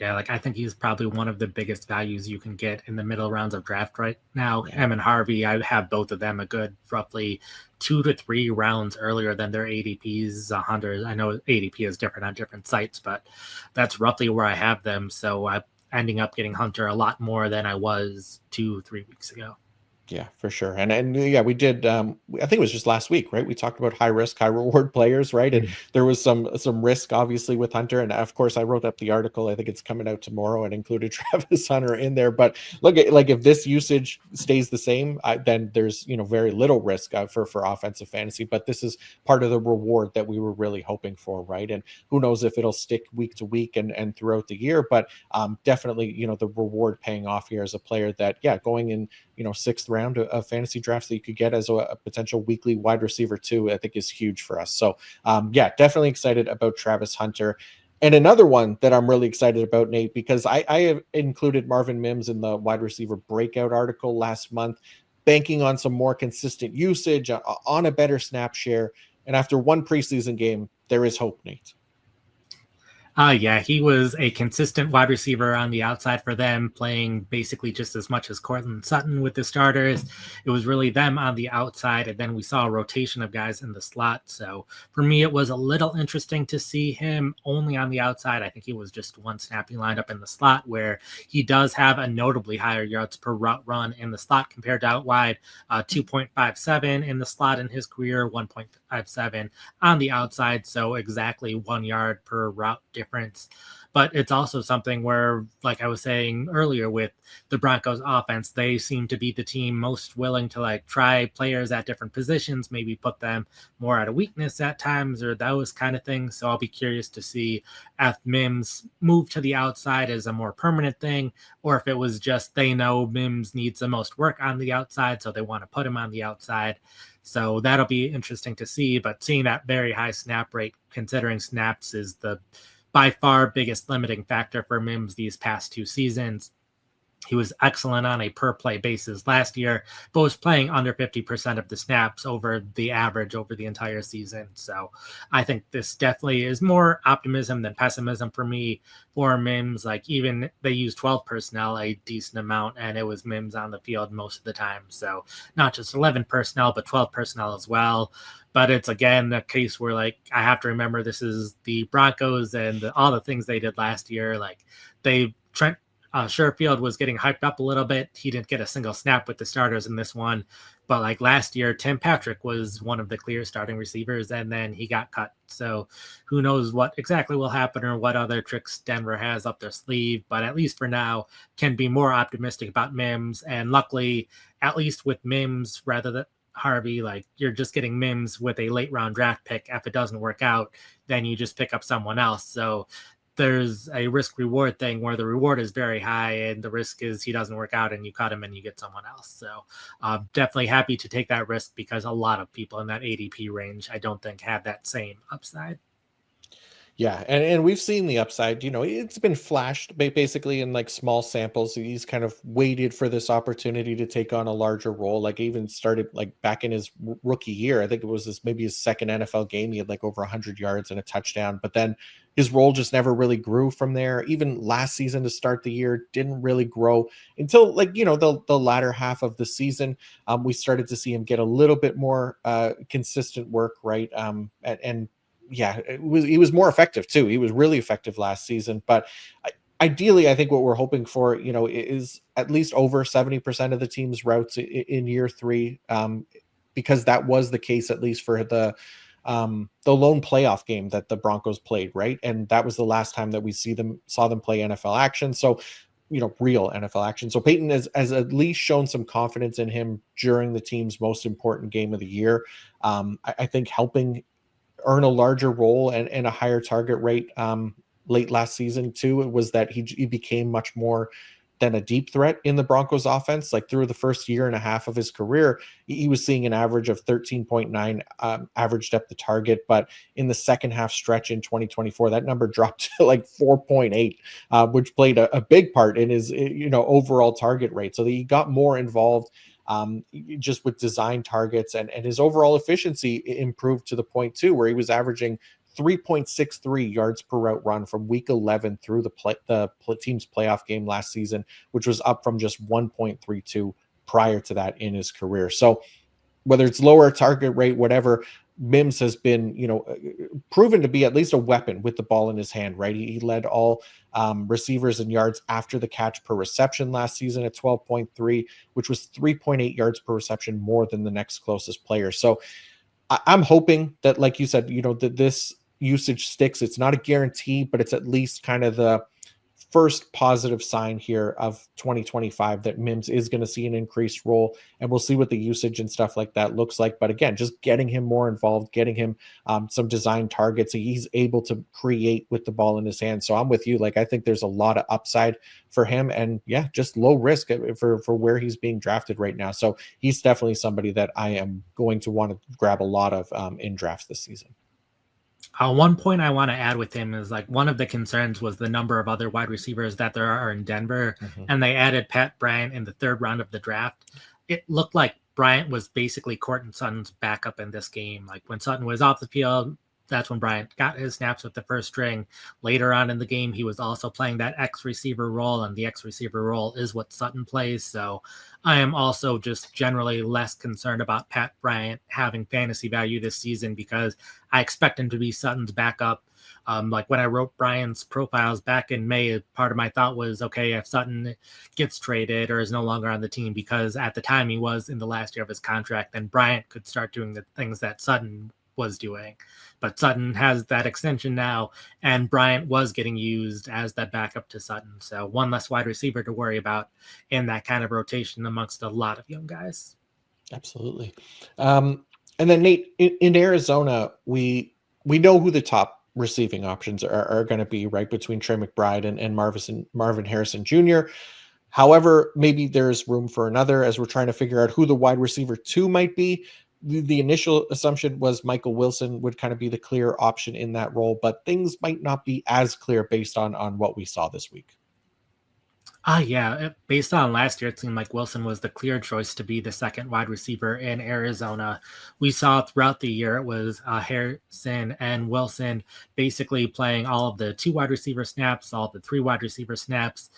Yeah, like I think he's probably one of the biggest values you can get in the middle rounds of draft right now. Yeah. Him and Harvey, I have both of them a good roughly 2 to 3 rounds earlier than their ADPs. Hunter, I know ADP is different on different sites, but that's roughly where I have them. So I'm ending up getting Hunter a lot more than I was 2 3 weeks ago. Yeah, for sure. And yeah, we did I think it was just last week, right? We talked about high risk, high reward players, right? And Mm. there was some risk obviously with Hunter. And of course I wrote up the article. I think it's coming out tomorrow and included Travis Hunter in there. But look at like if this usage stays the same, then there's very little risk for offensive fantasy. But this is part of the reward that we were really hoping for, right? And who knows if it'll stick week to week and throughout the year. But definitely, the reward paying off here as a player that, yeah, going in sixth round of fantasy drafts that you could get as a potential weekly wide receiver too, I think is huge for us. So yeah, definitely excited about Travis Hunter. And another one that I'm really excited about, Nate, because I have included Marvin Mims in the wide receiver breakout article last month, banking on some more consistent usage, on a better snap share. And after one preseason game, there is hope, Nate. Yeah, he was a consistent wide receiver on the outside for them, playing basically just as much as Cortland Sutton with the starters. It was really them on the outside, and then we saw a rotation of guys in the slot. So for me, it was a little interesting to see him only on the outside. I think he was just one snapping lineup in the slot, where he does have a notably higher yards per route run in the slot compared to out wide, 2.57 in the slot in his career, 1.57 on the outside. So exactly 1 yard per route difference. But it's also something where, like I was saying earlier with the Broncos offense, they seem to be the team most willing to like try players at different positions, maybe put them more at a weakness at times or those kind of things. So I'll be curious to see if Mims move to the outside as a more permanent thing, or if it was just they know Mims needs the most work on the outside, so they want to put him on the outside. So that'll be interesting to see. But seeing that very high snap rate, considering snaps is the by far biggest limiting factor for Mims these past 2 seasons. He was excellent on a per play basis last year, but was playing under 50% of the snaps over the average over the entire season. So I think this definitely is more optimism than pessimism for me for Mims. Like even they used 12 personnel a decent amount, and it was Mims on the field most of the time. So not just 11 personnel, but 12 personnel as well. But it's again a case where like I have to remember this is the Broncos and all the things they did last year. Like Trent Sherfield was getting hyped up a little bit. He didn't get a single snap with the starters in this one. But like last year, Tim Patrick was one of the clear starting receivers, and then he got cut. So who knows what exactly will happen or what other tricks Denver has up their sleeve. But at least for now, can be more optimistic about Mims. And luckily, at least with Mims, rather than Harvey, like you're just getting Mims with a late round draft pick. If it doesn't work out, then you just pick up someone else. So there's a risk reward thing where the reward is very high and the risk is he doesn't work out and you cut him and you get someone else. So definitely happy to take that risk because a lot of people in that ADP range, I don't think have that same upside. Yeah, and we've seen the upside. It's been flashed basically in like small samples. He's kind of waited for this opportunity to take on a larger role. Like even started like back in his rookie year. I think it was maybe his second NFL game. He had like over 100 yards and a touchdown. But then his role just never really grew from there. Even last season to start the year didn't really grow until like the latter half of the season. We started to see him get a little bit more consistent work, right? And yeah, he was more effective too. He was really effective last season, but ideally, I think what we're hoping for, is at least over 70% of the team's routes in year three, because that was the case at least for the lone playoff game that the Broncos played, right? And that was the last time that we saw them play NFL action. So, real NFL action. So Peyton has at least shown some confidence in him during the team's most important game of the year. I think helping earn a larger role and a higher target rate late last season too. It was that he became much more than a deep threat in the Broncos offense. Like through the first year and a half of his career, he was seeing an average of 13.9 average depth of target. But in the second half stretch in 2024, that number dropped to like 4.8, which played a big part in his overall target rate. So he got more involved just with design targets, and his overall efficiency improved to the point too where he was averaging 3.63 yards per route run from week 11 through the team's playoff game last season, which was up from just 1.32 prior to that in his career. So whether it's lower target rate, whatever, Mims has been, proven to be at least a weapon with the ball in his hand, right? He led all receivers in yards after the catch per reception last season at 12.3, which was 3.8 yards per reception more than the next closest player. So I'm hoping that, like you said, that this usage sticks. It's not a guarantee, but it's at least kind of the first positive sign here of 2025 that Mims is going to see an increased role, and we'll see what the usage and stuff like that looks like. But again, just getting him more involved, getting him some design targets, so he's able to create with the ball in his hand. So I'm with you. Like, I think there's a lot of upside for him, and yeah, just low risk for where he's being drafted right now. So he's definitely somebody that I am going to want to grab a lot of in drafts this season. One point I want to add with him is, like, one of the concerns was the number of other wide receivers that there are in Denver, and they added Pat Bryant in the third round of the draft. It looked like Bryant was basically Courtland Sutton's backup in this game. Like, when Sutton was off the field, that's when Bryant got his snaps with the first string. Later on in the game, he was also playing that X receiver role, and the X receiver role is what Sutton plays. So I am also just generally less concerned about Pat Bryant having fantasy value this season, because I expect him to be Sutton's backup. Like, when I wrote Bryant's profiles back in May, part of my thought was, okay, if Sutton gets traded or is no longer on the team, because at the time he was in the last year of his contract, then Bryant could start doing the things that Sutton was doing. But Sutton has that extension now, and Bryant was getting used as that backup to Sutton. So one less wide receiver to worry about in that kind of rotation amongst a lot of young guys. Absolutely. And then, Nate, in Arizona, we know who the top receiving options are going to be, right, between Trey McBride and Marvin Harrison Jr. However, maybe there's room for another as we're trying to figure out who the wide receiver 2 might be. The initial assumption was Michael Wilson would kind of be the clear option in that role, but things might not be as clear based on what we saw this week. Based on last year, it seemed like Wilson was the clear choice to be the second wide receiver in Arizona. We saw throughout the year it was Harrison and Wilson basically playing all of the 2 wide receiver snaps, all of the 3 wide receiver snaps.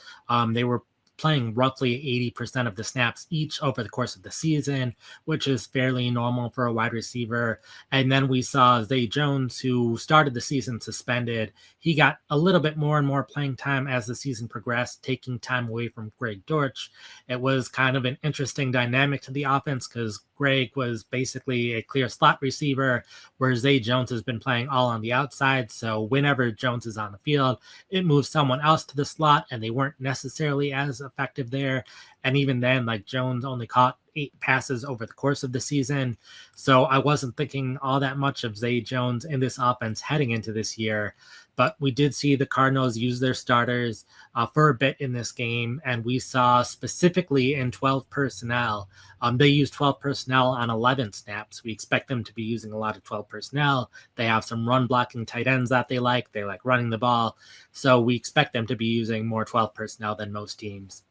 They were playing roughly 80% of the snaps each over the course of the season, which is fairly normal for a wide receiver. And then we saw Zay Jones, who started the season suspended. He got a little bit more and more playing time as the season progressed, taking time away from Greg Dortch. It was kind of an interesting dynamic to the offense, because Greg was basically a clear slot receiver, where Zay Jones has been playing all on the outside. So whenever Jones is on the field, it moves someone else to the slot, and they weren't necessarily as effective there. And even then, like, Jones only caught 8 passes over the course of the season. So I wasn't thinking all that much of Zay Jones in this offense heading into this year. But we did see the Cardinals use their starters for a bit in this game. And we saw specifically in 12 personnel, they used 12 personnel on 11 snaps. We expect them to be using a lot of 12 personnel. They have some run blocking tight ends that they like. They like running the ball. So we expect them to be using more 12 personnel than most teams.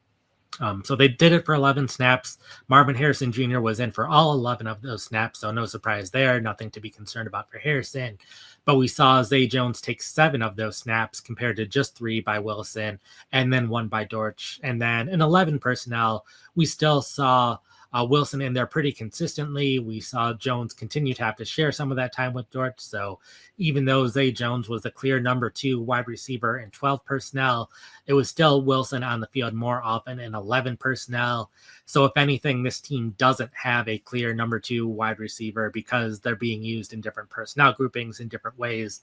So they did it for 11 snaps. Marvin Harrison Jr. was in for all 11 of those snaps, so no surprise there. Nothing to be concerned about for Harrison. But we saw Zay Jones take 7 of those snaps compared to just 3 by Wilson, and then 1 by Dortch. And then in 11 personnel, we still saw Wilson in there pretty consistently. We saw Jones continue to have to share some of that time with Dortch. So even though Zay Jones was the clear number 2 wide receiver in 12 personnel, it was still Wilson on the field more often in 11 personnel. So if anything, this team doesn't have a clear number 2 wide receiver, because they're being used in different personnel groupings in different ways.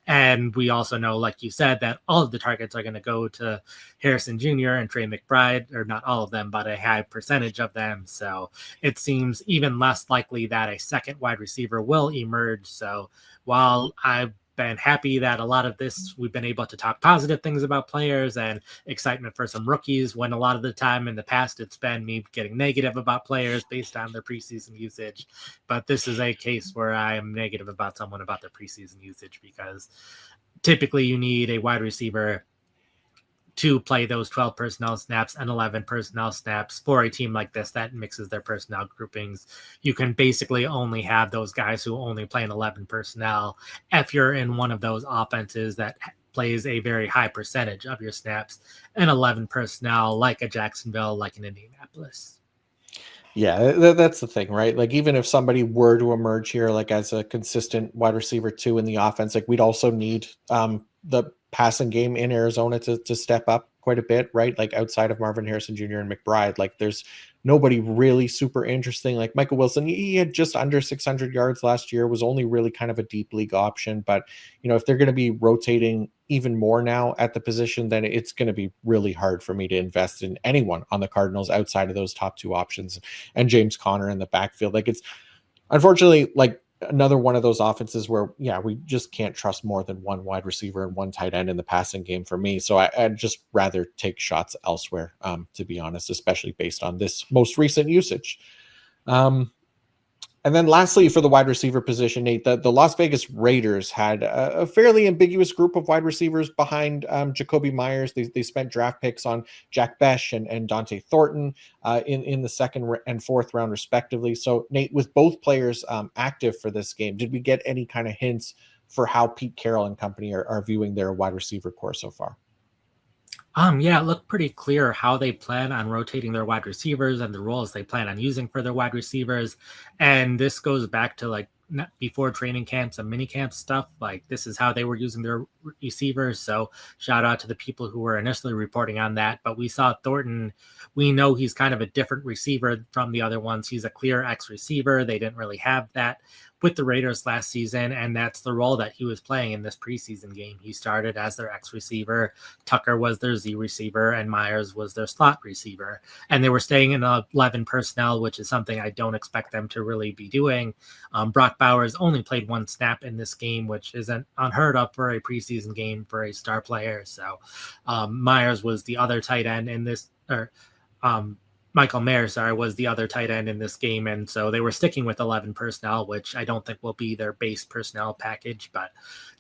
And we also know, like you said, that all of the targets are going to go to Harrison Jr. and Trey McBride, or not all of them, but a high percentage of them. So it seems even less likely that a second wide receiver will emerge. So while I've been happy that a lot of this, we've been able to talk positive things about players and excitement for some rookies, when a lot of the time in the past it's been me getting negative about players based on their preseason usage. But this is a case where I am negative about someone about their preseason usage, because typically you need a wide receiver to play those 12 personnel snaps and 11 personnel snaps. For a team like this that mixes their personnel groupings, you can basically only have those guys who only play in 11 personnel if you're in one of those offenses that plays a very high percentage of your snaps in 11 personnel, like a Jacksonville, like an Indianapolis. Yeah, that's the thing, right? Like, even if somebody were to emerge here, like as a consistent wide receiver 2 in the offense, like we'd also need the passing game in Arizona to step up quite a bit, right? Like outside of Marvin Harrison Jr. and McBride, like there's nobody really super interesting. Like Michael Wilson, he had just under 600 yards last year, was only really kind of a deep league option. But, if they're going to be rotating even more now at the position, then it's going to be really hard for me to invest in anyone on the Cardinals outside of those top 2 options and James Conner in the backfield. Like, it's unfortunately like another one of those offenses where, yeah, we just can't trust more than one wide receiver and one tight end in the passing game for me. So I'd just rather take shots elsewhere, to be honest, especially based on this most recent usage. And then lastly, for the wide receiver position, Nate, the Las Vegas Raiders had a fairly ambiguous group of wide receivers behind Jacoby Myers. They spent draft picks on Jack Besh and Dante Thornton in the second and fourth round, respectively. So, Nate, with both players active for this game, did we get any kind of hints for how Pete Carroll and company are viewing their wide receiver core so far? Yeah, it looked pretty clear how they plan on rotating their wide receivers and the roles they plan on using for their wide receivers. And this goes back to like before training camps and mini camp stuff. Like this is how they were using their receivers. So shout out to the people who were initially reporting on that. But we saw Thornton. We know he's kind of a different receiver from the other ones. He's a clear X receiver. They didn't really have that with the Raiders last season, and that's the role that he was playing in this preseason game. He started as their X receiver, Tucker was their Z receiver, and Myers was their slot receiver. And they were staying in 11 personnel, which is something I don't expect them to really be doing. Brock Bowers only played 1 snap in this game, which isn't unheard of for a preseason game for a star player. So Myers was the other tight end in this, or Michael Mayer, was the other tight end in this game. And so they were sticking with 11 personnel, which I don't think will be their base personnel package, but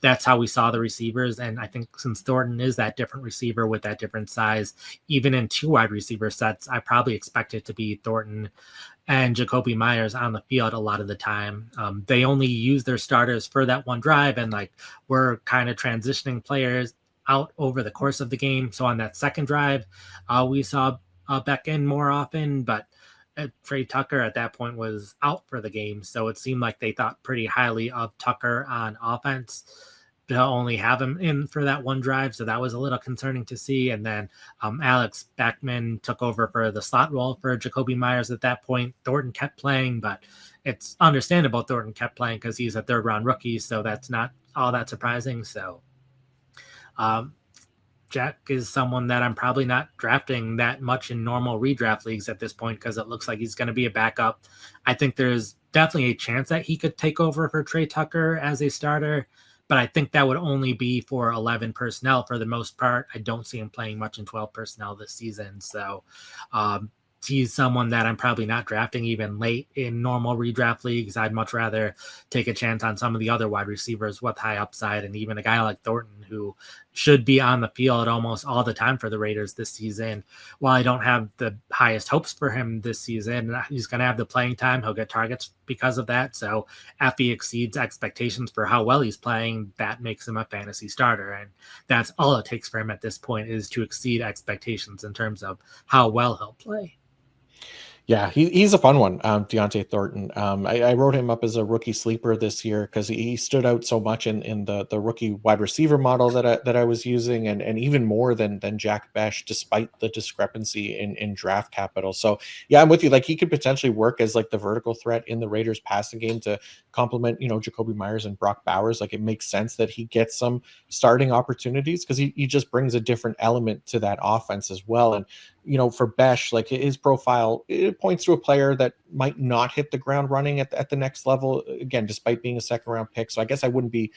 that's how we saw the receivers. And I think since Thornton is that different receiver with that different size, even in 2 wide receiver sets, I probably expect it to be Thornton and Jacoby Myers on the field a lot of the time. They only use their starters for that one drive, and like we're kind of transitioning players out over the course of the game. So on that second drive, we saw Beck in more often, but Trey Tucker at that point was out for the game. So it seemed like they thought pretty highly of Tucker on offense to only have him in for that one drive. So that was a little concerning to see. And then Alex Beckman took over for the slot role for Jacoby Myers at that point. Thornton kept playing, but it's understandable Thornton kept playing because he's a 3rd round rookie. So that's not all that surprising. So Jack is someone that I'm probably not drafting that much in normal redraft leagues at this point because it looks like he's going to be a backup. I think there's definitely a chance that he could take over for Trey Tucker as a starter, but I think that would only be for 11 personnel for the most part. I don't see him playing much in 12 personnel this season. So he's someone that I'm probably not drafting even late in normal redraft leagues. I'd much rather take a chance on some of the other wide receivers with high upside, and even a guy like Thornton who should be on the field almost all the time for the Raiders this season. While I don't have the highest hopes for him this season, he's going to have the playing time. He'll get targets because of that. So if he exceeds expectations for how well he's playing, that makes him a fantasy starter. And that's all it takes for him at this point, is to exceed expectations in terms of how well he'll play. Yeah, he's a fun one, Deontay Thornton. I wrote him up as a rookie sleeper this year because he stood out so much in the rookie wide receiver model that I was using, and even more than Jack Besh, despite the discrepancy in draft capital. So yeah, I'm with you. Like he could potentially work as like the vertical threat in the Raiders passing game to complement, Jacoby Myers and Brock Bowers. Like it makes sense that he gets some starting opportunities because he just brings a different element to that offense as well. And for Besh, like his profile, it points to a player that might not hit the ground running at the next level, again, despite being a 2nd round pick. So I guess I wouldn't be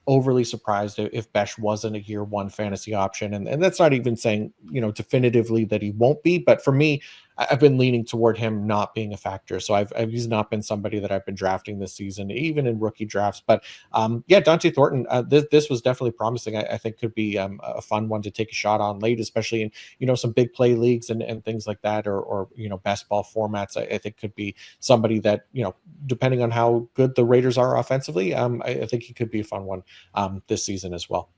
overly surprised if Besh wasn't a year 1 fantasy option. And that's not even saying, definitively that he won't be. But for me, I've been leaning toward him not being a factor. So he's not been somebody that I've been drafting this season, even in rookie drafts. But yeah, Dante Thornton, this was definitely promising. I think could be a fun one to take a shot on late, especially in some big play leagues and things like that, or best ball formats. I think could be somebody that depending on how good the Raiders are offensively, I think he could be a fun one this season as well.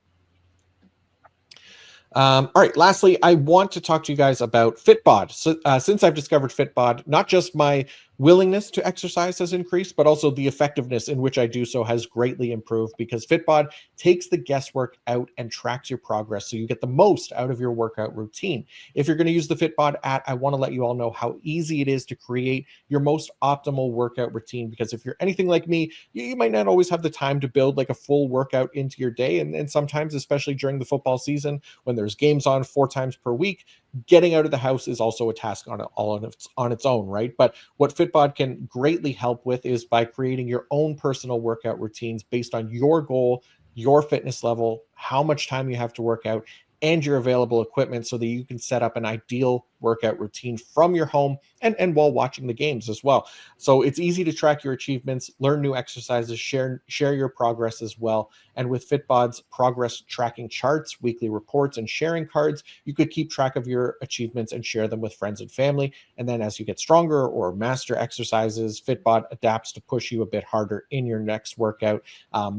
All right. Lastly, I want to talk to you guys about Fitbod. So, since I've discovered Fitbod, not just my willingness to exercise has increased, but also the effectiveness in which I do so has greatly improved, because Fitbod takes the guesswork out and tracks your progress so you get the most out of your workout routine. If you're going to use the Fitbod app, I want to let you all know how easy it is to create your most optimal workout routine, because if you're anything like me, you might not always have the time to build like a full workout into your day. And sometimes, especially during the football season, when there's games on 4 times per week, getting out of the house is also a task on its own, right? But what Fitbod can greatly help with is by creating your own personal workout routines based on your goal, your fitness level, how much time you have to work out, and your available equipment, so that you can set up an ideal workout routine from your home and while watching the games as well. So it's easy to track your achievements, learn new exercises, share your progress as well. And with Fitbod's progress tracking charts, weekly reports, and sharing cards, you could keep track of your achievements and share them with friends and family. And then as you get stronger or master exercises, Fitbod adapts to push you a bit harder in your next workout.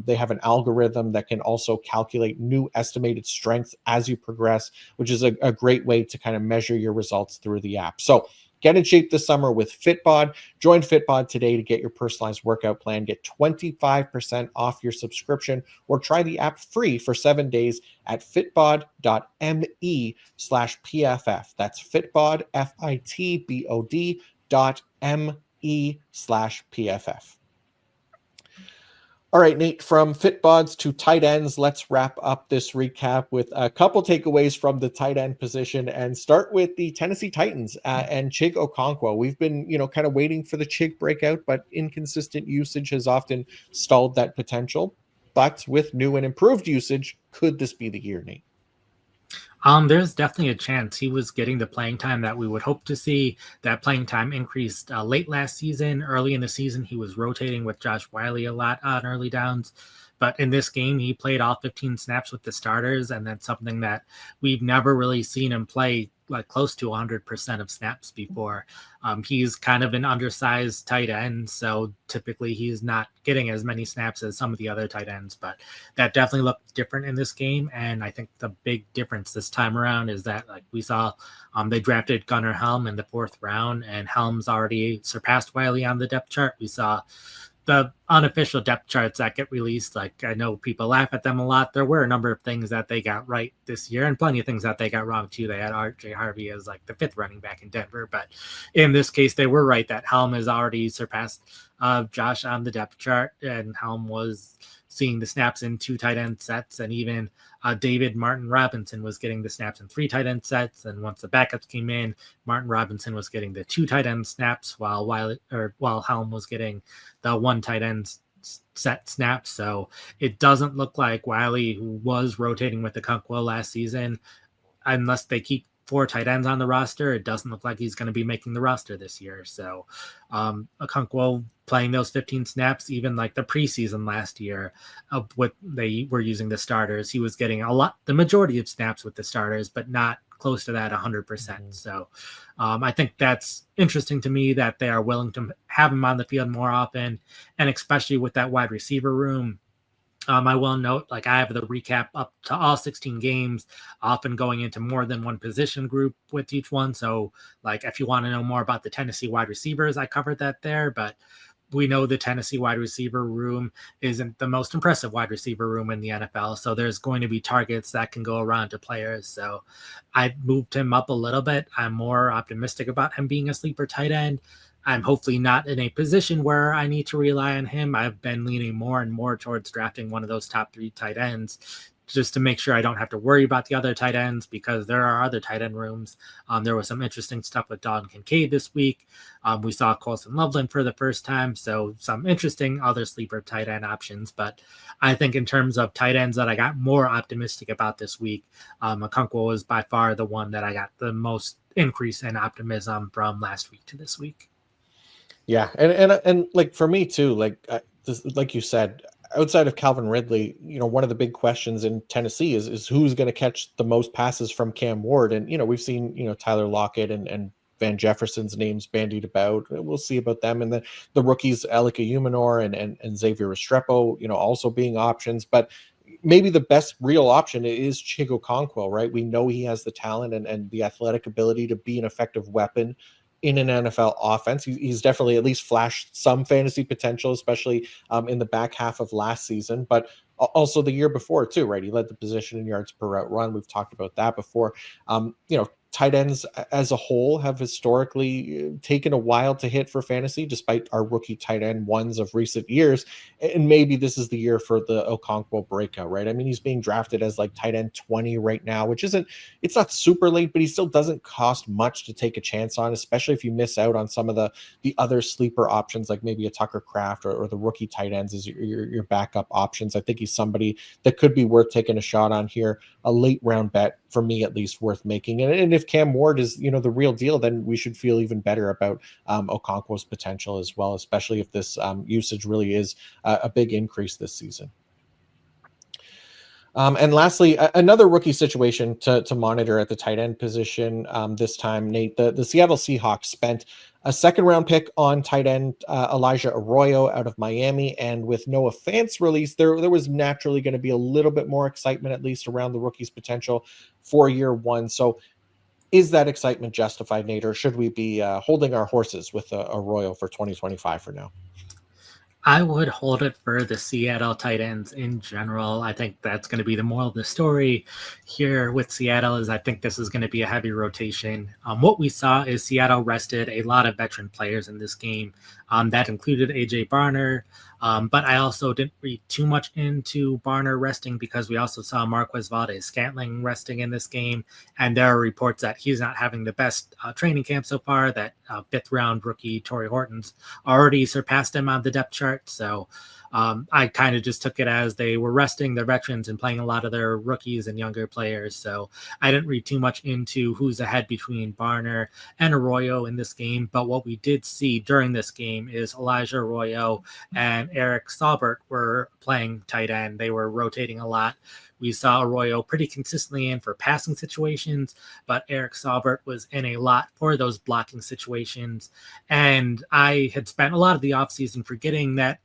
They have an algorithm that can also calculate new estimated strength as you progress, which is a great way to kind of measure your results through the app. So get in shape this summer with Fitbod. Join Fitbod today to get your personalized workout plan. Get 25% off your subscription, or try the app free for 7 days at fitbod.me/PFF. That's Fitbod, FITBOD.me/PFF. All right, Nate, from Fitbods to tight ends, let's wrap up this recap with a couple takeaways from the tight end position, and start with the Tennessee Titans and Chig Okonkwo. We've been, kind of waiting for the Chig breakout, but inconsistent usage has often stalled that potential. But with new and improved usage, could this be the year, Nate? There's definitely a chance he was getting the playing time that we would hope to see. That playing time increased late last season. Early in the season, he was rotating with Josh Whyle a lot on early downs. But in this game, he played all 15 snaps with the starters, and that's something that we've never really seen him play like close to 100% of snaps before. He's kind of an undersized tight end, so typically he's not getting as many snaps as some of the other tight ends, but that definitely looked different in this game. And I think the big difference this time around is that, like we saw, they drafted Gunnar Helm in the 4th round, and Helm's already surpassed Whyle on the depth chart. We saw the unofficial depth charts that get released. Like, I know people laugh at them a lot. There were a number of things that they got right this year, and plenty of things that they got wrong too. They had RJ Harvey as like the 5th running back in Denver, but in this case, they were right that Helm has already surpassed Josh on the depth chart, and Helm was seeing the snaps in 2 tight end sets, and even David Martin Robinson was getting the snaps in 3 tight end sets. And once the backups came in, Martin Robinson was getting the 2 tight end snaps, while Helm was getting the 1 tight end set snaps. So it doesn't look like Whyle, who was rotating with the Okonkwo last season, unless they keep 4 tight ends on the roster, it doesn't look like he's going to be making the roster this year. So Okonkwo playing those 15 snaps, even like the preseason last year of what they were using the starters, he was getting the majority of snaps with the starters, but not close to that 100%. So I think that's interesting to me that they are willing to have him on the field more often, and especially with that wide receiver room. I will note, like, I have the recap up to all 16 games, often going into more than one position group with each one. So, like, if you want to know more about the Tennessee wide receivers, I covered that there. But we know the Tennessee wide receiver room isn't the most impressive wide receiver room in the NFL. So there's going to be targets that can go around to players. So I moved him up a little bit. I'm more optimistic about him being a sleeper tight end. I'm hopefully not in a position where I need to rely on him. I've been leaning more and more towards drafting one of those top 3 tight ends, just to make sure I don't have to worry about the other tight ends, because there are other tight end rooms. There was some interesting stuff with Dalton Kincaid this week. We saw Colson Loveland for the first time, so some interesting other sleeper tight end options. But I think in terms of tight ends that I got more optimistic about this week, Okonkwo was by far the one that I got the most increase in optimism from last week to this week. Yeah, and like for me too, like you said, outside of Calvin Ridley, one of the big questions in Tennessee is who's going to catch the most passes from Cam Ward, and we've seen Tyler Lockett and Van Jefferson's names bandied about. We'll see about them, and then the rookies Alika Umanor and Xavier Restrepo, also being options, but maybe the best real option is Chigo Conquo, right? We know he has the talent and the athletic ability to be an effective weapon in an NFL offense. He's definitely at least flashed some fantasy potential, especially in the back half of last season, but also the year before too, right? He led the position in yards per route run. We've talked about that before. Tight ends as a whole have historically taken a while to hit for fantasy, despite our rookie tight end ones of recent years. And maybe this is the year for the Okonkwo breakout, right? I mean, he's being drafted as like tight end 20 right now, which it's not super late, but he still doesn't cost much to take a chance on, especially if you miss out on some of the other sleeper options, like maybe a Tucker Kraft or the rookie tight ends as your backup options. I think he's somebody that could be worth taking a shot on here, a late round bet for me, at least, worth making. And if Cam Ward is, the real deal, then we should feel even better about Okonkwo's potential as well, especially if this usage really is a big increase this season. And lastly, another rookie situation to monitor at the tight end position this time, Nate. The Seattle Seahawks spent a second-round pick on tight end Elijah Arroyo out of Miami, and with Noah Fant's release, there was naturally going to be a little bit more excitement, at least around the rookie's potential for year one. So is that excitement justified, Nate, or should we be holding our horses with Arroyo for 2025 for now? I would hold it for the Seattle tight ends in general. I think that's going to be the moral of the story here with Seattle is I think this is going to be a heavy rotation. What we saw is Seattle rested a lot of veteran players in this game. That included A.J. Barner, but I also didn't read too much into Barner resting because we also saw Marquez Valdes-Scantling resting in this game, and there are reports that he's not having the best training camp so far, that fifth-round rookie Torrey Horton's already surpassed him on the depth chart, so I kind of just took it as they were resting their veterans and playing a lot of their rookies and younger players. So I didn't read too much into who's ahead between Barner and Arroyo in this game. But what we did see during this game is Elijah Arroyo and Eric Saubert were playing tight end. They were rotating a lot. We saw Arroyo pretty consistently in for passing situations, but Eric Saubert was in a lot for those blocking situations. And I had spent a lot of the offseason forgetting that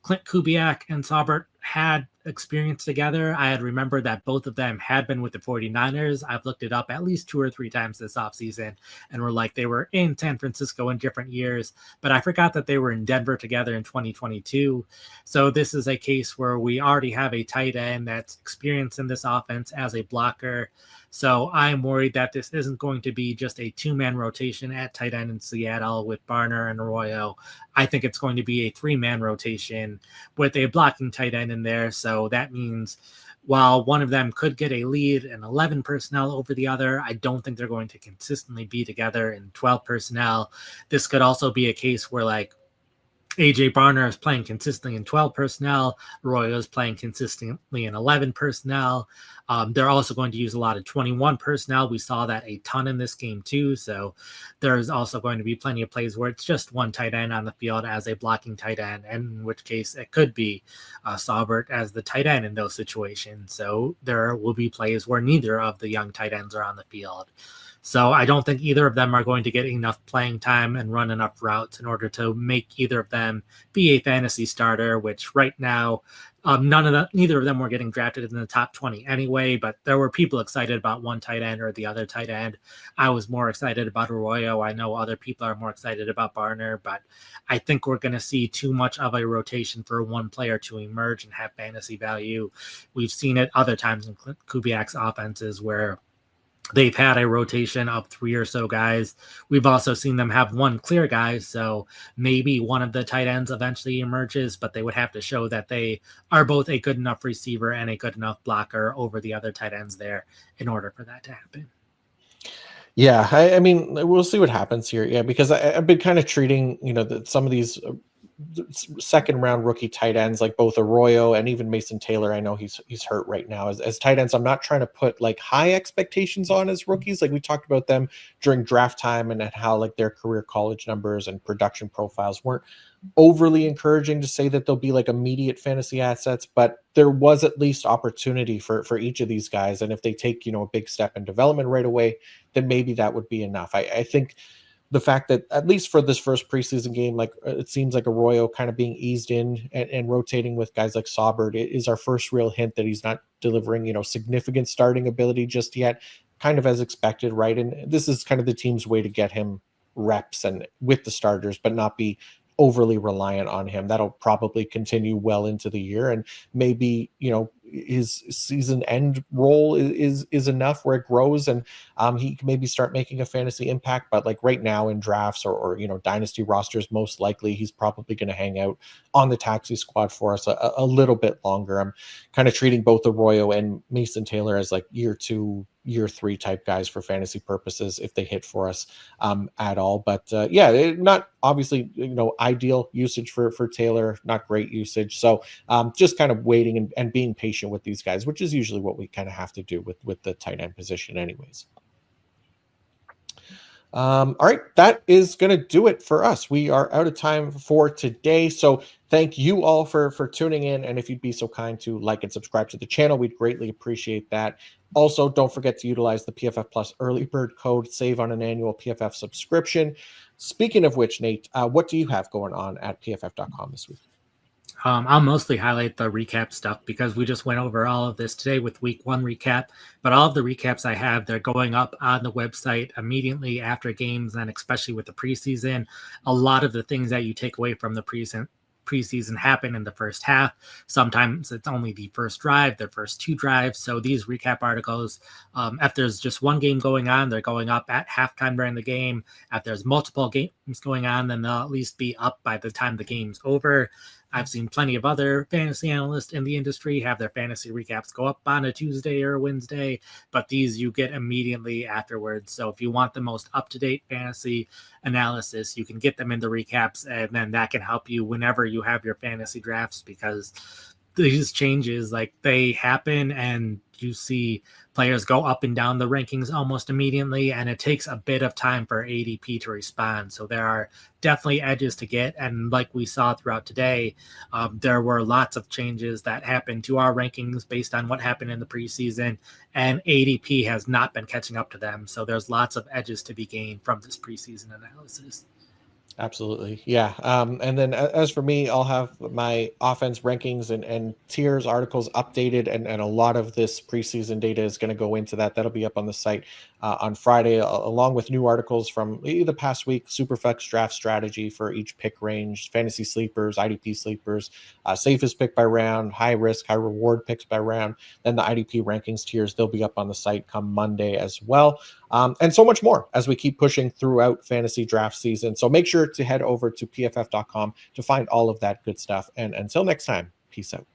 Clint Kubiak and Saubert had experience together. I had remembered that both of them had been with the 49ers. I've looked it up at least 2 or 3 times this offseason, and were like, they were in San Francisco in different years, but I forgot that they were in Denver together in 2022. So this is a case where we already have a tight end that's experienced in this offense as a blocker. So I'm worried that this isn't going to be just a 2-man rotation at tight end in Seattle with Barner and Arroyo. I think it's going to be a 3-man rotation with a blocking tight end in there. So that means while one of them could get a lead in 11 personnel over the other, I don't think they're going to consistently be together in 12 personnel. This could also be a case where like A.J. Barner is playing consistently in 12 personnel. Arroyo is playing consistently in 11 personnel. They're also going to use a lot of 21 personnel. We saw that a ton in this game too. So there's also going to be plenty of plays where it's just one tight end on the field as a blocking tight end, and in which case it could be Saubert as the tight end in those situations. So there will be plays where neither of the young tight ends are on the field. So I don't think either of them are going to get enough playing time and run enough routes in order to make either of them be a fantasy starter, which right now, neither of them were getting drafted in the top 20 anyway, but there were people excited about one tight end or the other tight end. I was more excited about Arroyo. I know other people are more excited about Barner, but I think we're going to see too much of a rotation for one player to emerge and have fantasy value. We've seen it other times in Kubiak's offenses where they've had a rotation of 3 or so guys. We've also seen them have one clear guy, so maybe one of the tight ends eventually emerges, but they would have to show that they are both a good enough receiver and a good enough blocker over the other tight ends there in order for that to happen. Yeah, I mean, we'll see what happens here. Yeah, because I've been kind of treating, that some of these second round rookie tight ends like both Arroyo and even Mason Taylor. I know he's hurt right now as tight ends. I'm not trying to put like high expectations on as rookies. Like we talked about them during draft time and at how like their career college numbers and production profiles weren't overly encouraging to say that they'll be like immediate fantasy assets, but there was at least opportunity for each of these guys. And if they take, a big step in development right away, then maybe that would be enough. I think the fact that at least for this first preseason game, like it seems like Arroyo kind of being eased in and rotating with guys like Saubert is our first real hint that he's not delivering, significant starting ability just yet, kind of as expected, right? And this is kind of the team's way to get him reps and with the starters, but not be overly reliant on him. That'll probably continue well into the year, and maybe his season end role is enough where it grows and he can maybe start making a fantasy impact. But like right now in drafts or dynasty rosters, most likely he's probably going to hang out on the taxi squad for us a little bit longer. I'm kind of treating both Arroyo and Mason Taylor as like year 2, year 3 type guys for fantasy purposes if they hit for us at all. But not obviously ideal usage for Taylor, not great usage. So just kind of waiting and being patient with these guys, which is usually what we kind of have to do with the tight end position anyways. All right, that is going to do it for us. We are out of time for today. So thank you all for tuning in. And if you'd be so kind to like and subscribe to the channel, we'd greatly appreciate that. Also, don't forget to utilize the PFF Plus early bird code, save on an annual PFF subscription. Speaking of which, Nate, what do you have going on at pff.com this week? I'll mostly highlight the recap stuff because we just went over all of this today with week 1 recap, but all of the recaps I have, they're going up on the website immediately after games, and especially with the preseason. A lot of the things that you take away from the preseason happen in the first half. Sometimes it's only the first drive, the first 2 drives. So these recap articles, if there's just one game going on, they're going up at halftime during the game. If there's multiple games going on, then they'll at least be up by the time the game's over. I've seen plenty of other fantasy analysts in the industry have their fantasy recaps go up on a Tuesday or a Wednesday, but these you get immediately afterwards. So if you want the most up-to-date fantasy analysis, you can get them in the recaps, and then that can help you whenever you have your fantasy drafts, because these changes, like, they happen and you see players go up and down the rankings almost immediately, and it takes a bit of time for ADP to respond. So there are definitely edges to get, and like we saw throughout today, there were lots of changes that happened to our rankings based on what happened in the preseason, and ADP has not been catching up to them. So there's lots of edges to be gained from this preseason analysis. Absolutely. Yeah. And then as for me, I'll have my offense rankings and tiers articles updated. And a lot of this preseason data is going to go into that. That'll be up on the site on Friday, along with new articles from the past week, Superflex draft strategy for each pick range, fantasy sleepers, IDP sleepers, safest pick by round, high risk, high reward picks by round. Then the IDP rankings tiers, they'll be up on the site come Monday as well. And so much more as we keep pushing throughout fantasy draft season. So make sure to head over to pff.com to find all of that good stuff. And until next time, peace out.